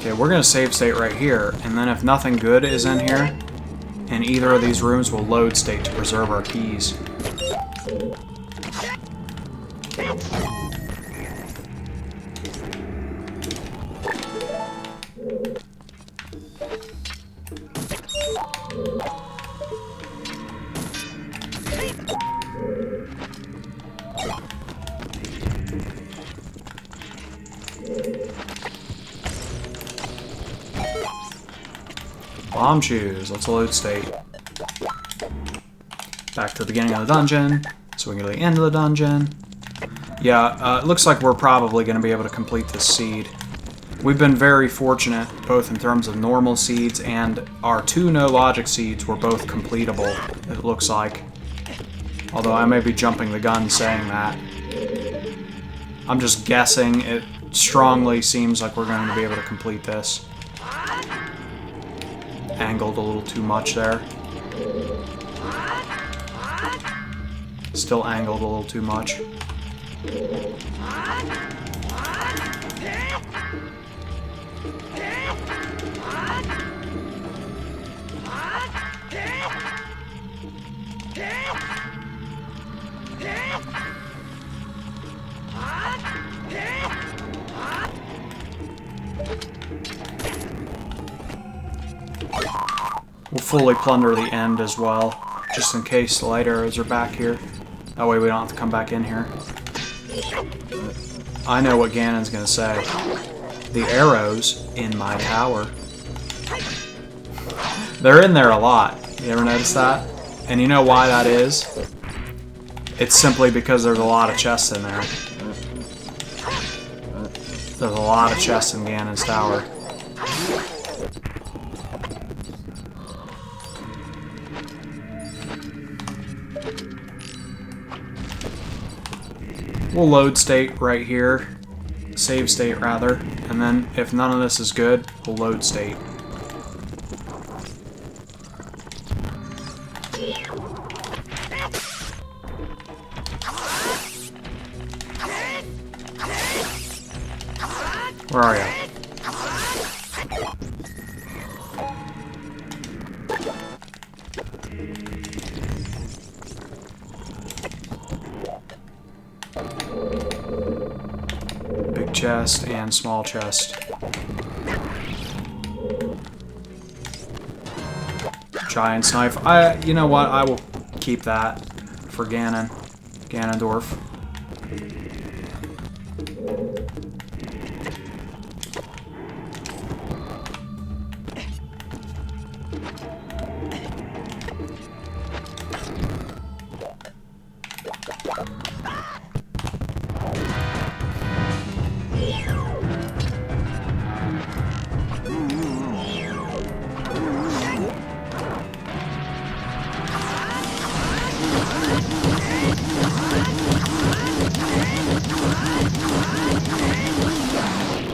Okay, we're gonna save state right here, and then if nothing good is in here, in either of these rooms, we'll load state to preserve our keys. Bomb shoes. Let's load state. Back to the beginning of the dungeon, so we can go to the end of the dungeon. Yeah, it looks like we're probably going to be able to complete this seed. We've been very fortunate, both in terms of normal seeds and our 2 no-logic seeds were both completable, it looks like. Although I may be jumping the gun saying that. I'm just guessing. It strongly seems like we're going to be able to complete this. Angled a little too much there. Still angled a little too much. We'll fully plunder the end as well, just in case the light arrows are back here. That way we don't have to come back in here. I know what Ganon's gonna say. The arrows in my tower. They're in there a lot. You ever notice that? And you know why that is? It's simply because there's a lot of chests in there. There's a lot of chests in Ganon's tower. We'll load state right here. Save state, rather. And then, if none of this is good, we'll load state. Where are you? Big chest and small chest. Giant knife. You know what? I will keep that for Ganon. Ganondorf.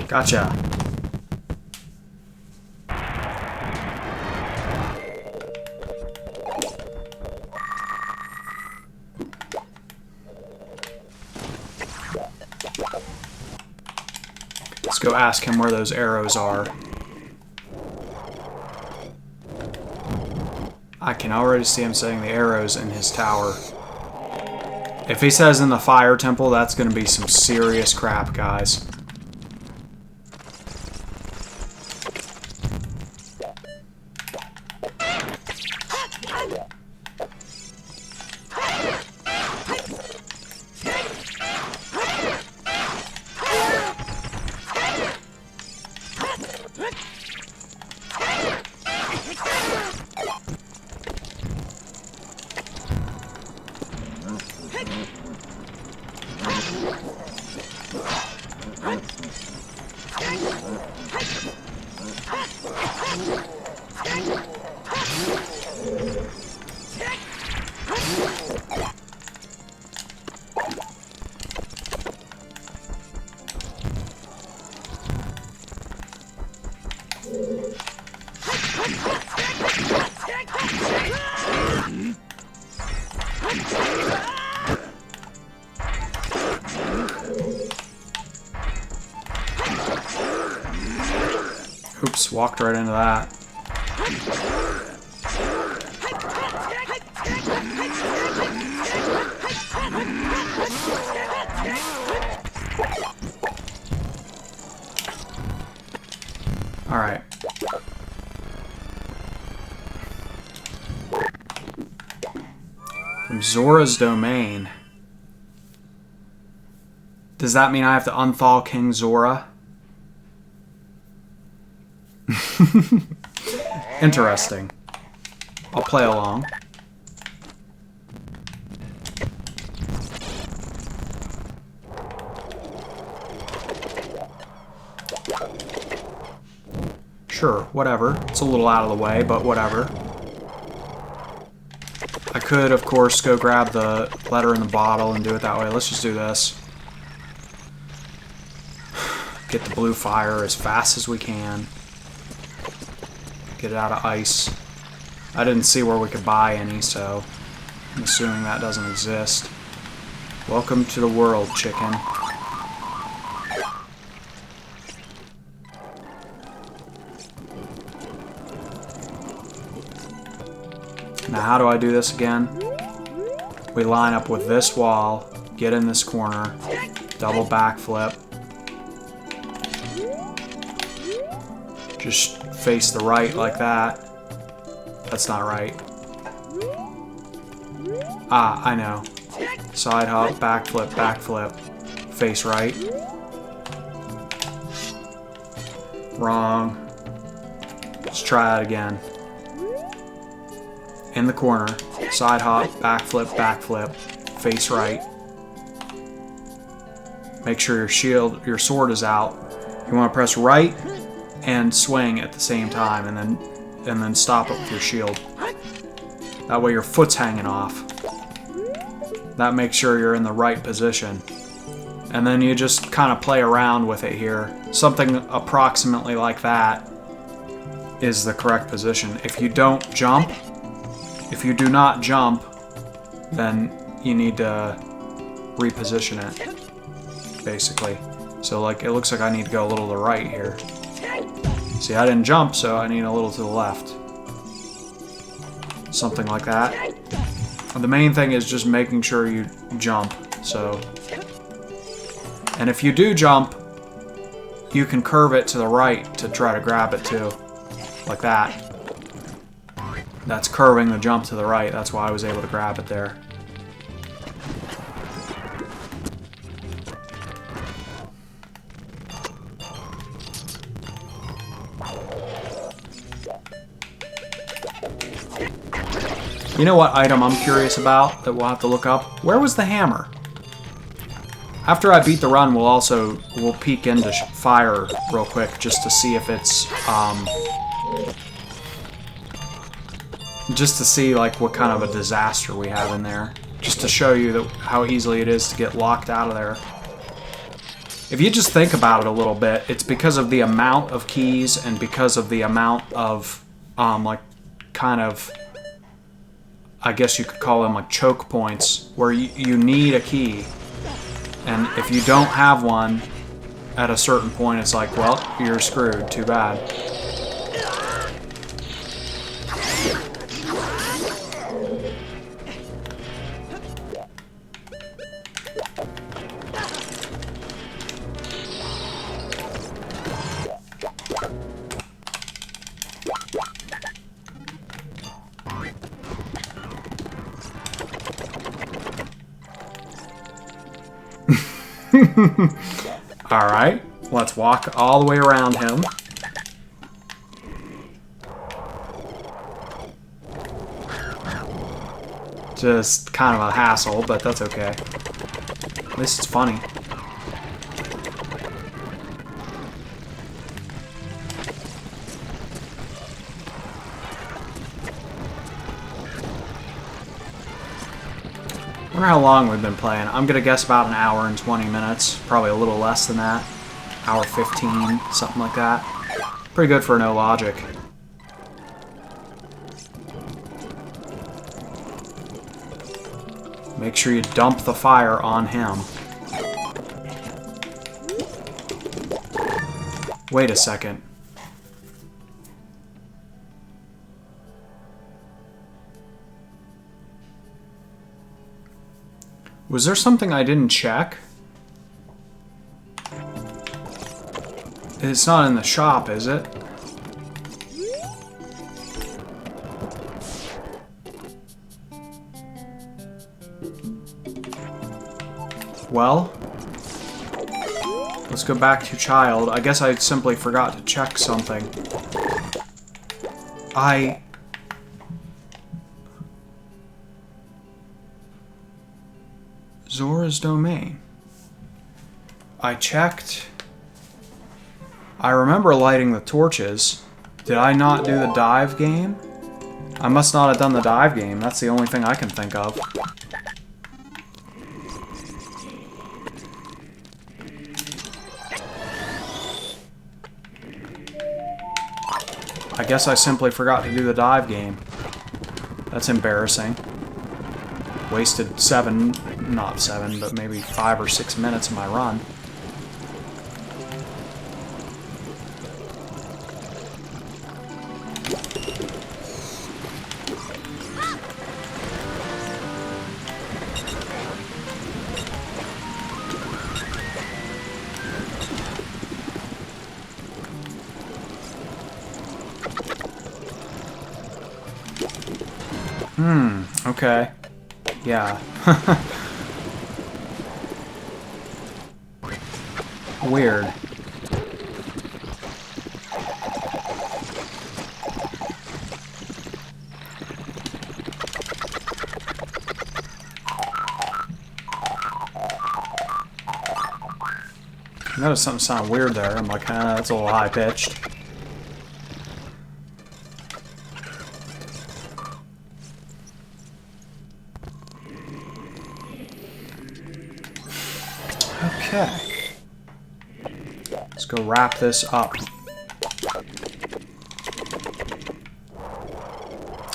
Gotcha. Let's go ask him where those arrows are. I can already see him setting the arrows in his tower. If he says in the fire temple, that's going to be some serious crap, guys. Oops, walked right into that. All right. From Zora's domain. Does that mean I have to unthaw King Zora? Interesting. I'll play along. Sure, whatever. It's a little out of the way, but whatever. I could, of course, go grab the letter in the bottle and do it that way. Let's just do this. Get the blue fire as fast as we can. Get it out of ice. I didn't see where we could buy any, so I'm assuming that doesn't exist. Welcome to the world, chicken. Now how do I do this again? We line up with this wall, get in this corner, double backflip. Just face the right like that. That's not right. Ah, I know. Side hop, backflip, backflip. Face right. Wrong. Let's try it again. In the corner. Side hop, backflip, backflip. Face right. Make sure your sword is out. You want to press right and swing at the same time, and then stop it with your shield. That way your foot's hanging off. That makes sure you're in the right position. And then you just kind of play around with it here. Something approximately like that is the correct position. If you don't jump, if you do not jump, then you need to reposition it, basically. So like, it looks like I need to go a little to the right here. See, I didn't jump, so I need a little to the left. Something like that. The main thing is just making sure you jump, so. And if you do jump, you can curve it to the right to try to grab it too. Like that. That's curving the jump to the right, that's why I was able to grab it there. You know what item I'm curious about that we'll have to look up? Where was the hammer? After I beat the run, we'll peek into fire real quick just to see if it's just to see like what kind of a disaster we have in there, just to show you how easily it is to get locked out of there. If you just think about it a little bit, it's because of the amount of keys and because of the amount of, like, kind of, I guess you could call them like choke points, where you need a key. And if you don't have one at a certain point, it's like, well, you're screwed. Too bad. Alright, let's walk all the way around him. Just kind of a hassle, but that's okay. At least it's funny. I wonder how long we've been playing. I'm gonna guess about an hour and 20 minutes. Probably a little less than that. Hour 15, something like that. Pretty good for no logic. Make sure you dump the fire on him. Wait a second. Was there something I didn't check? It's not in the shop, is it? Well, let's go back to child. I guess I simply forgot to check something. Zora's domain. I checked. I remember lighting the torches. Did I not do the dive game? I must not have done the dive game. That's the only thing I can think of. I guess I simply forgot to do the dive game. That's embarrassing. Wasted not 7, but maybe 5 or 6 minutes of my run. Okay. Yeah. Weird. I noticed something sound weird there. I'm like, that's a little high-pitched. Okay. Let's go wrap this up.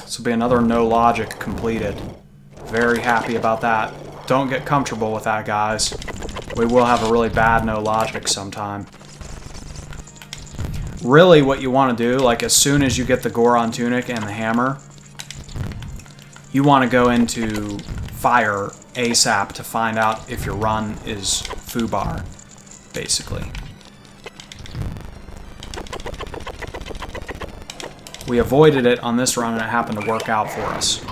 This will be another no logic completed. Very happy about that. Don't get comfortable with that, guys. We will have a really bad no logic sometime. Really what you want to do, like as soon as you get the Goron tunic and the hammer, you want to go into fire ASAP to find out if your run is foobar, basically. We avoided it on this run and it happened to work out for us.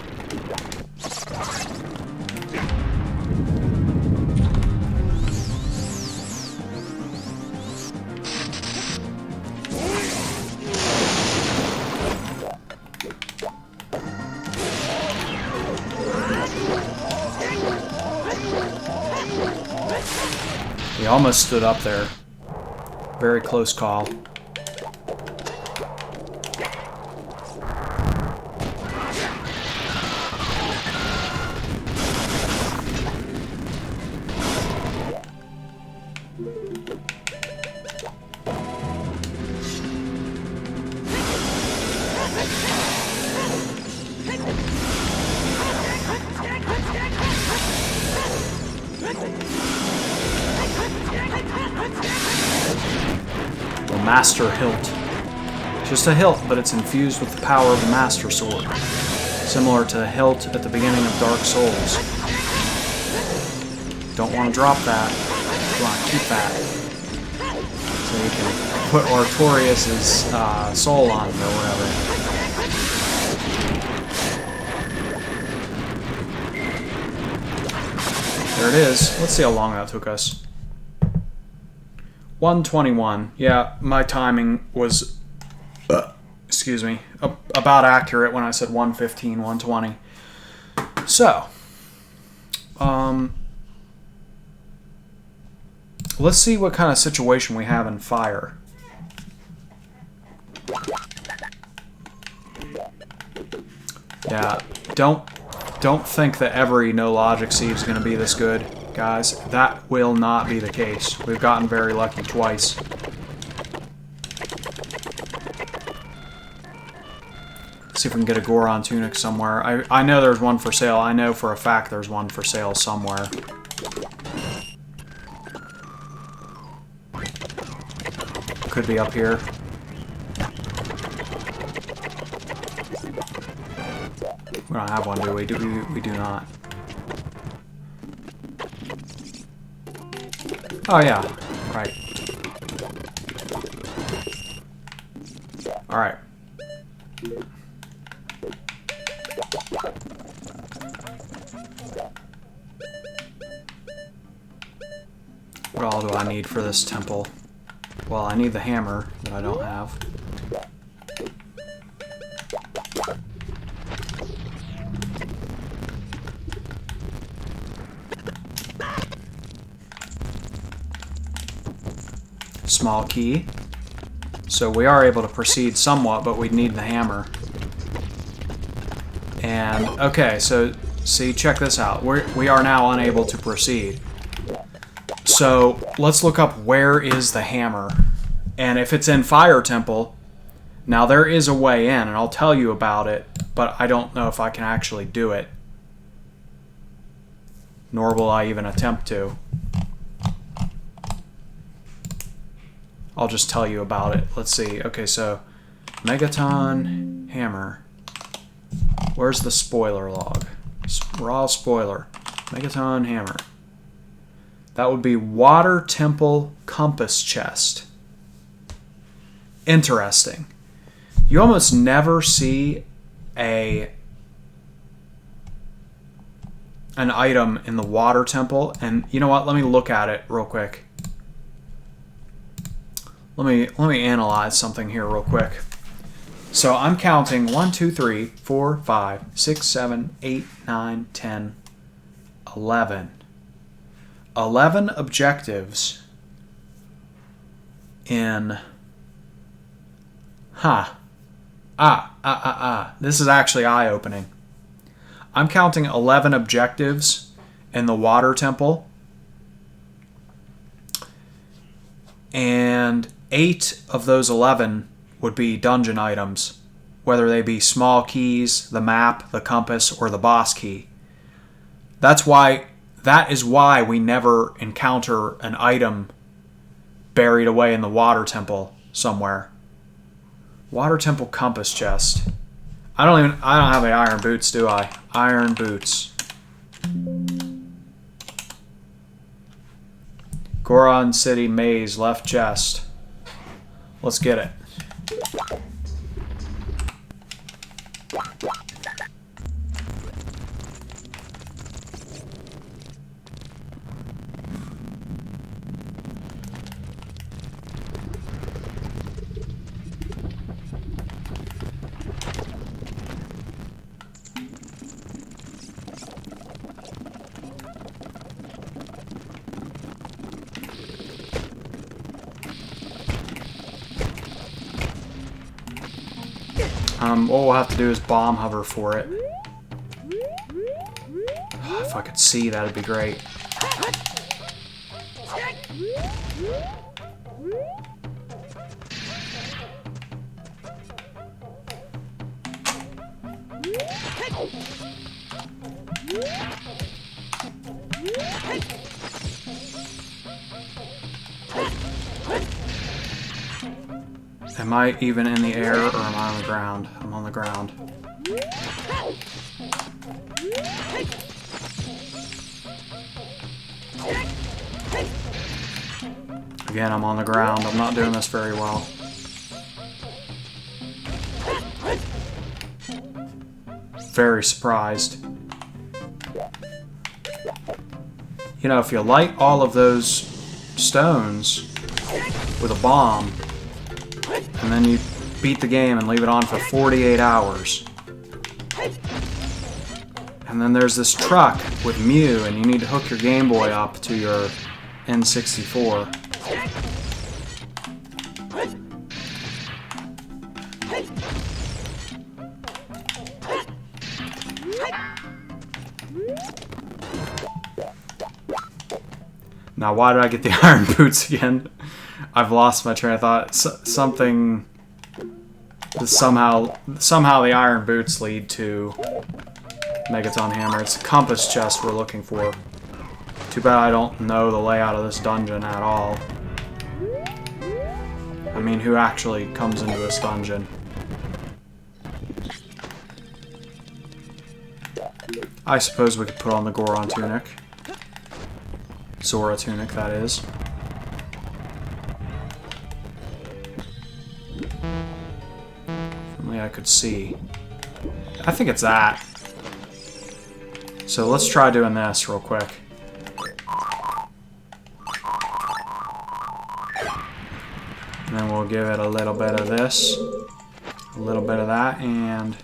He almost stood up there. Very close call. The Master Hilt. Just a hilt, but it's infused with the power of the Master Sword. Similar to the hilt at the beginning of Dark Souls. Don't want to drop that. You want to keep that. So you can put Artorias' soul on it or whatever. There it is. Let's see how long that took us. 1:21. Yeah, my timing was, excuse me, about accurate when I said 1:15, 1:20. So, let's see what kind of situation we have in fire. Yeah, don't think that every no logic seed is going to be this good, guys. That will not be the case. We've gotten very lucky twice. See if we can get a Goron tunic somewhere. I know there's one for sale. I know for a fact there's one for sale somewhere. Could be up here. We don't have one, do we? We do not. Oh, yeah. Right. Alright. What all do I need for this temple? Well, I need the hammer that I don't have. Small key. So we are able to proceed somewhat, but we'd need the hammer. And, okay, so, see, check this out. We are now unable to proceed. So, let's look up where is the hammer. And if it's in Fire Temple, now there is a way in, and I'll tell you about it, but I don't know if I can actually do it. Nor will I even attempt to. I'll just tell you about it. Let's see. Okay, so Megaton Hammer. Where's the spoiler log? Raw spoiler. Megaton Hammer. That would be Water Temple Compass Chest. Interesting. You almost never see an item in the Water Temple, and you know what? Let me look at it real quick. Let me analyze something here real quick. So I'm counting 1, 2, 3, 4, 5, 6, 7, 8, 9, 10, 11. 11 objectives in... This is actually eye-opening. I'm counting 11 objectives in the Water Temple. And 8 of those 11 would be dungeon items, whether they be small keys, the map, the compass, or the boss key. That is why we never encounter an item buried away in the Water Temple somewhere. Water Temple compass chest. I don't have any iron boots, do I? Iron boots. Goron City Maze, left chest. Let's get it. What we'll have to do is bomb hover for it. If I could see, that'd be great. Am I even in the air, or am I on the ground? I'm on the ground. Again, I'm on the ground. I'm not doing this very well. Very surprised. You know, if you light all of those stones with a bomb, and then you beat the game and leave it on for 48 hours. And then there's this truck with Mew, and you need to hook your Game Boy up to your N64. Now, why did I get the iron boots again? I've lost my train of thought. Somehow the iron boots lead to Megaton Hammer. It's a compass chest we're looking for. Too bad I don't know the layout of this dungeon at all. I mean, who actually comes into this dungeon? I suppose we could put on the Goron tunic. Zora tunic, that is. Only I could see. I think it's that. So let's try doing this real quick. And then we'll give it a little bit of this, a little bit of that, and...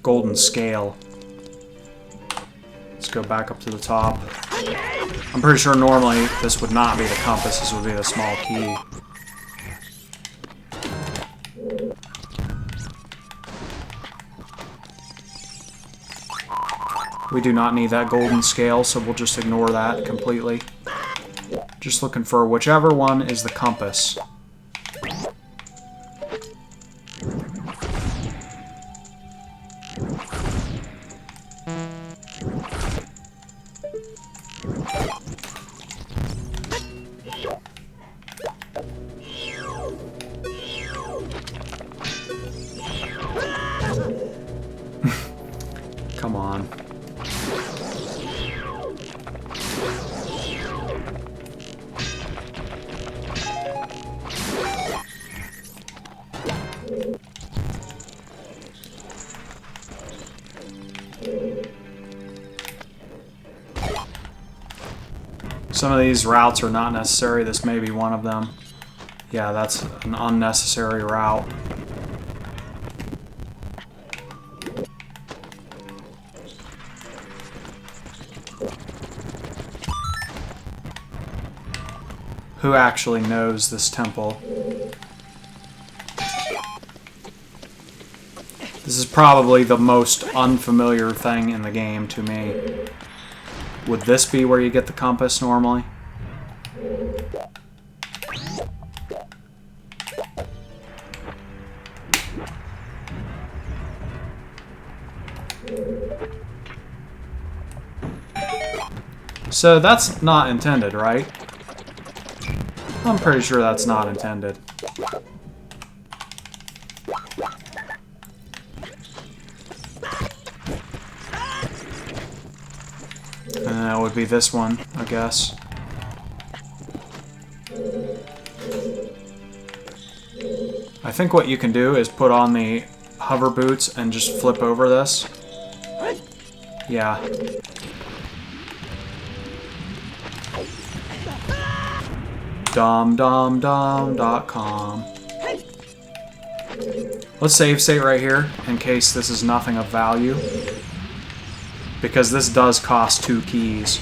golden scale. Let's go back up to the top. I'm pretty sure normally this would not be the compass, this would be the small key. We do not need that golden scale, so we'll just ignore that completely. Just looking for whichever one is the compass. Come on. Some of these routes are not necessary. This may be one of them. Yeah, that's an unnecessary route. Who actually knows this temple? This is probably the most unfamiliar thing in the game to me. Would this be where you get the compass normally? So that's not intended, right? I'm pretty sure that's not intended. And that would be this one, I guess. I think what you can do is put on the hover boots and just flip over this. Yeah. domdomdom.com. Let's save state right here in case this is nothing of value, because this does cost 2 keys,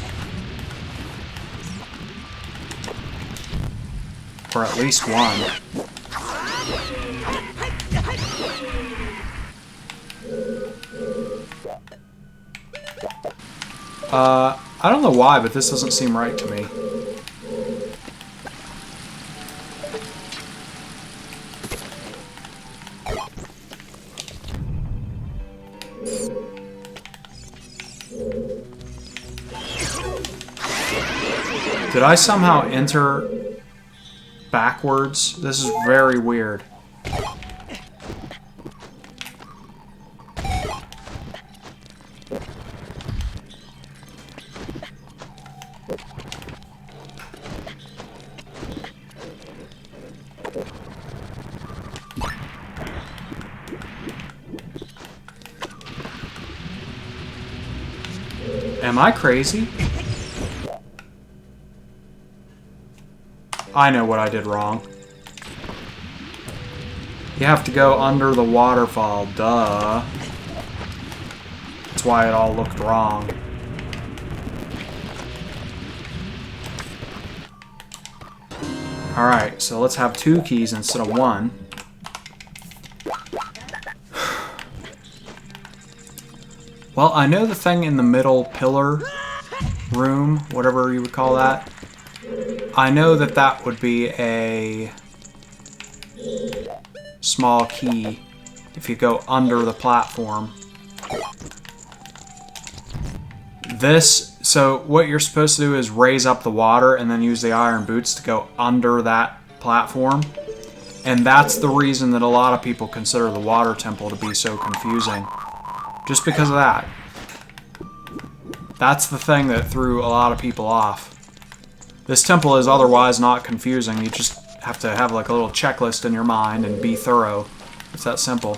or at least 1. I don't know why, but this doesn't seem right to me. Did I somehow enter backwards? This is very weird. Am I crazy? I know what I did wrong. You have to go under the waterfall, duh. That's why it all looked wrong. Alright, so let's have 2 keys instead of 1. Well, I know the thing in the middle pillar room, whatever you would call that. I know that that would be a small key if you go under the platform. So what you're supposed to do is raise up the water and then use the iron boots to go under that platform. And that's the reason that a lot of people consider the water temple to be so confusing. Just because of that. That's the thing that threw a lot of people off. This temple is otherwise not confusing. You just have to have like a little checklist in your mind and be thorough. It's that simple.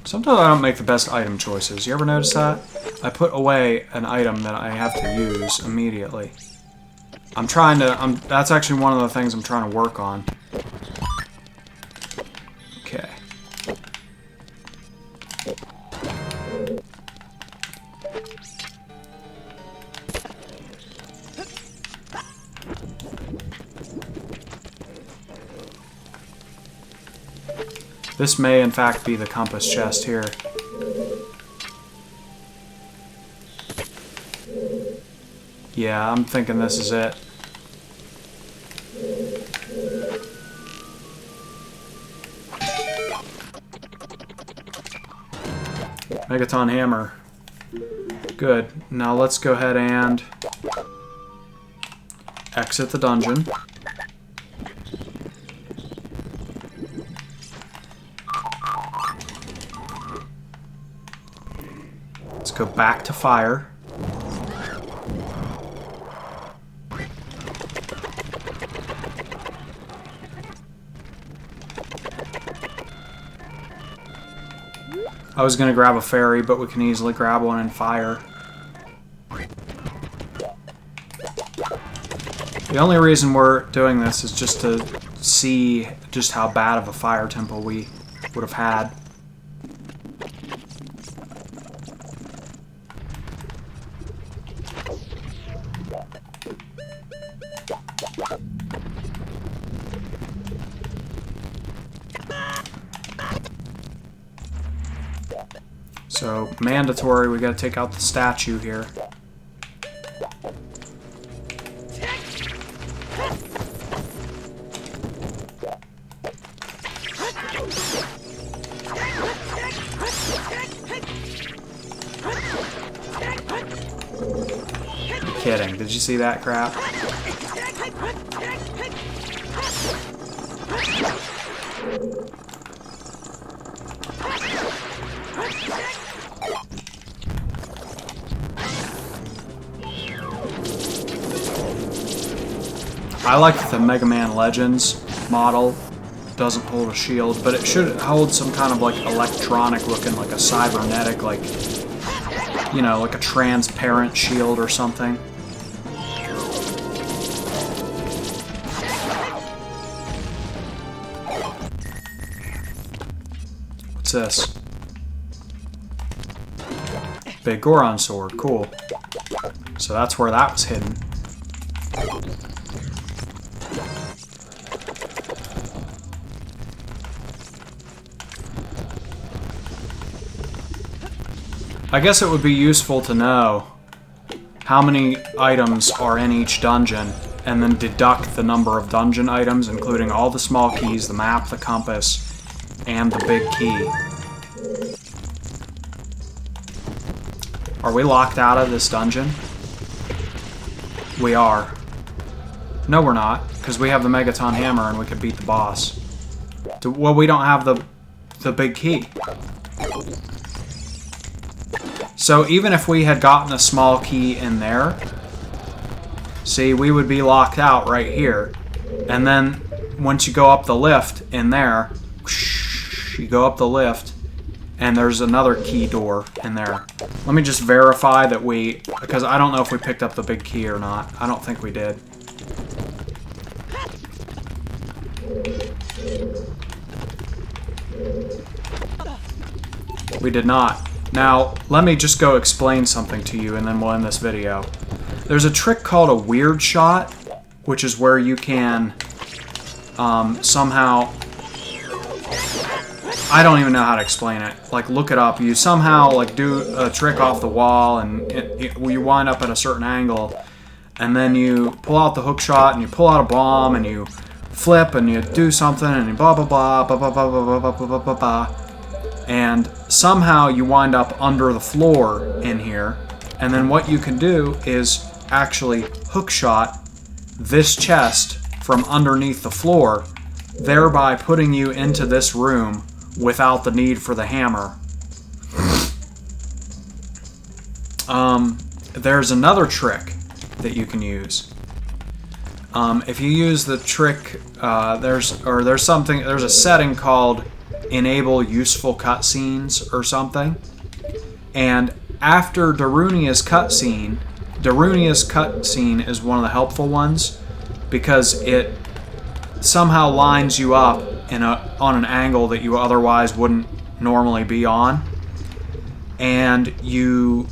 Sometimes I don't make the best item choices. You ever notice that? I put away an item that I have to use immediately. That's actually one of the things I'm trying to work on. Okay. This may, in fact, be the compass chest here. Yeah, I'm thinking this is it. Megaton hammer. Good. Now let's go ahead and exit the dungeon. Let's go back to fire. I was going to grab a fairy, but we can easily grab one in fire. The only reason we're doing this is just to see just how bad of a fire temple we would have had. So, mandatory, we gotta take out the statue here. You're kidding. Did you see that crap? I like that the Mega Man Legends model doesn't hold a shield, but it should hold some kind of like electronic looking, like a cybernetic, like, you know, like a transparent shield or something. What's this? Big Goron sword. Cool. So that's where that was hidden. I guess it would be useful to know how many items are in each dungeon, and then deduct the number of dungeon items, including all the small keys, the map, the compass, and the big key. Are we locked out of this dungeon? We are. No, we're not, because we have the Megaton Hammer and we could beat the boss. Well, we don't have the big key. So even if we had gotten a small key in there, see, we would be locked out right here. And then once you go up the lift in there, you go up the lift, and there's another key door in there. Let me just verify that because I don't know if we picked up the big key or not. I don't think we did. We did not. Now, let me just go explain something to you, and then we'll end this video. There's a trick called a weird shot, which is where you can somehow... I don't even know how to explain it. Like, look it up. You somehow, like, do a trick off the wall, and you wind up at a certain angle, and then you pull out the hook shot, and you pull out a bomb, and you flip, and you do something, and you blah, blah, blah, blah, blah, blah, blah, blah, blah, blah, blah, blah. And somehow you wind up under the floor in here, and then what you can do is actually hook shot this chest from underneath the floor, thereby putting you into this room without the need for the hammer. There's another trick that you can use. If you use the trick, there's a setting called Enable Useful Cutscenes or something, and after Darunia's cutscene is one of the helpful ones because it somehow lines you up on an angle that you otherwise wouldn't normally be on, and you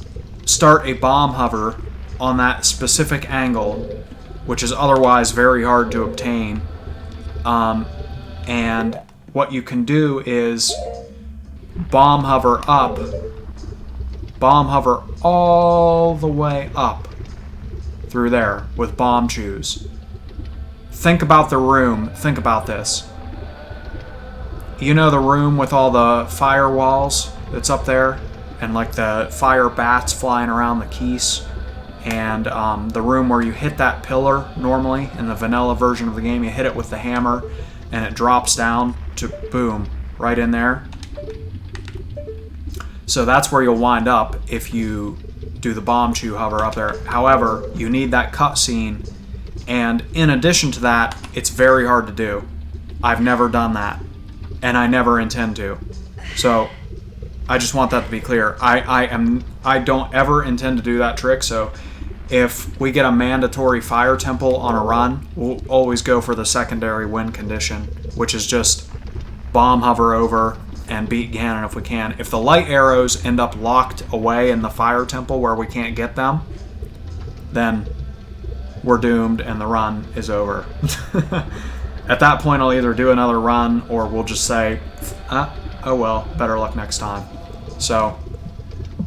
start a bomb hover on that specific angle, which is otherwise very hard to obtain. And what you can do is bomb hover all the way up through there with bomb chews. Think about the room. Think about this. You know the room with all the firewalls that's up there? And like the fire bats flying around the keys? And the room where you hit that pillar normally in the vanilla version of the game, you hit it with the hammer and it drops down to boom, right in there. So that's where you'll wind up if you do the bomb chew hover up there. However, you need that cutscene, and in addition to that, it's very hard to do. I've never done that, and I never intend to. So I just want that to be clear. I don't ever intend to do that trick, so if we get a mandatory fire temple on a run, we'll always go for the secondary win condition, which is just bomb hover over and beat Ganon if we can. If the light arrows end up locked away in the fire temple where we can't get them, then we're doomed and the run is over. At that point, I'll either do another run or we'll just say, oh well, better luck next time. So,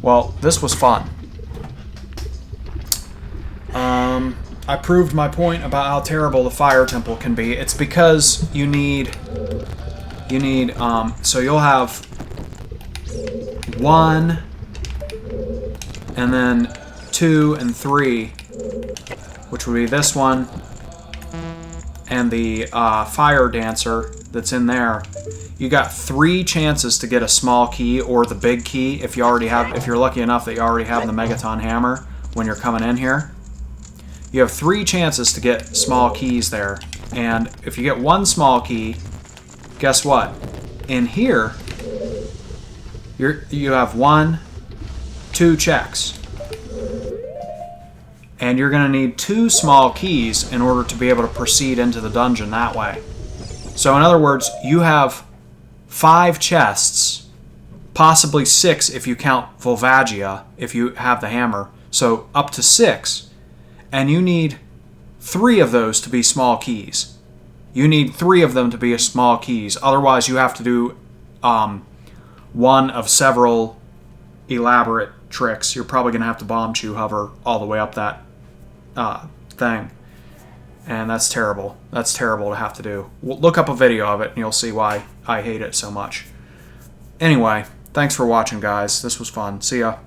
well, this was fun. I proved my point about how terrible the fire temple can be. It's because you need, so you'll have 1, and then 2 and 3, which would be this one, and the fire dancer that's in there. You got 3 chances to get a small key or the big key if you're lucky enough that you already have the Megaton Hammer when you're coming in here. You have 3 chances to get small keys there, and if you get 1 small key, guess what? In here, you have 1, 2 checks, and you're going to need 2 small keys in order to be able to proceed into the dungeon that way. So in other words, you have 5 chests possibly 6 if you count Volvagia, if you have the hammer. So up to 6. And you need 3 of those to be small keys. You need 3 of them to be small keys. Otherwise, you have to do one of several elaborate tricks. You're probably going to have to bomb chew hover all the way up that thing. And that's terrible. That's terrible to have to do. Look up a video of it and you'll see why I hate it so much. Anyway, thanks for watching, guys. This was fun. See ya.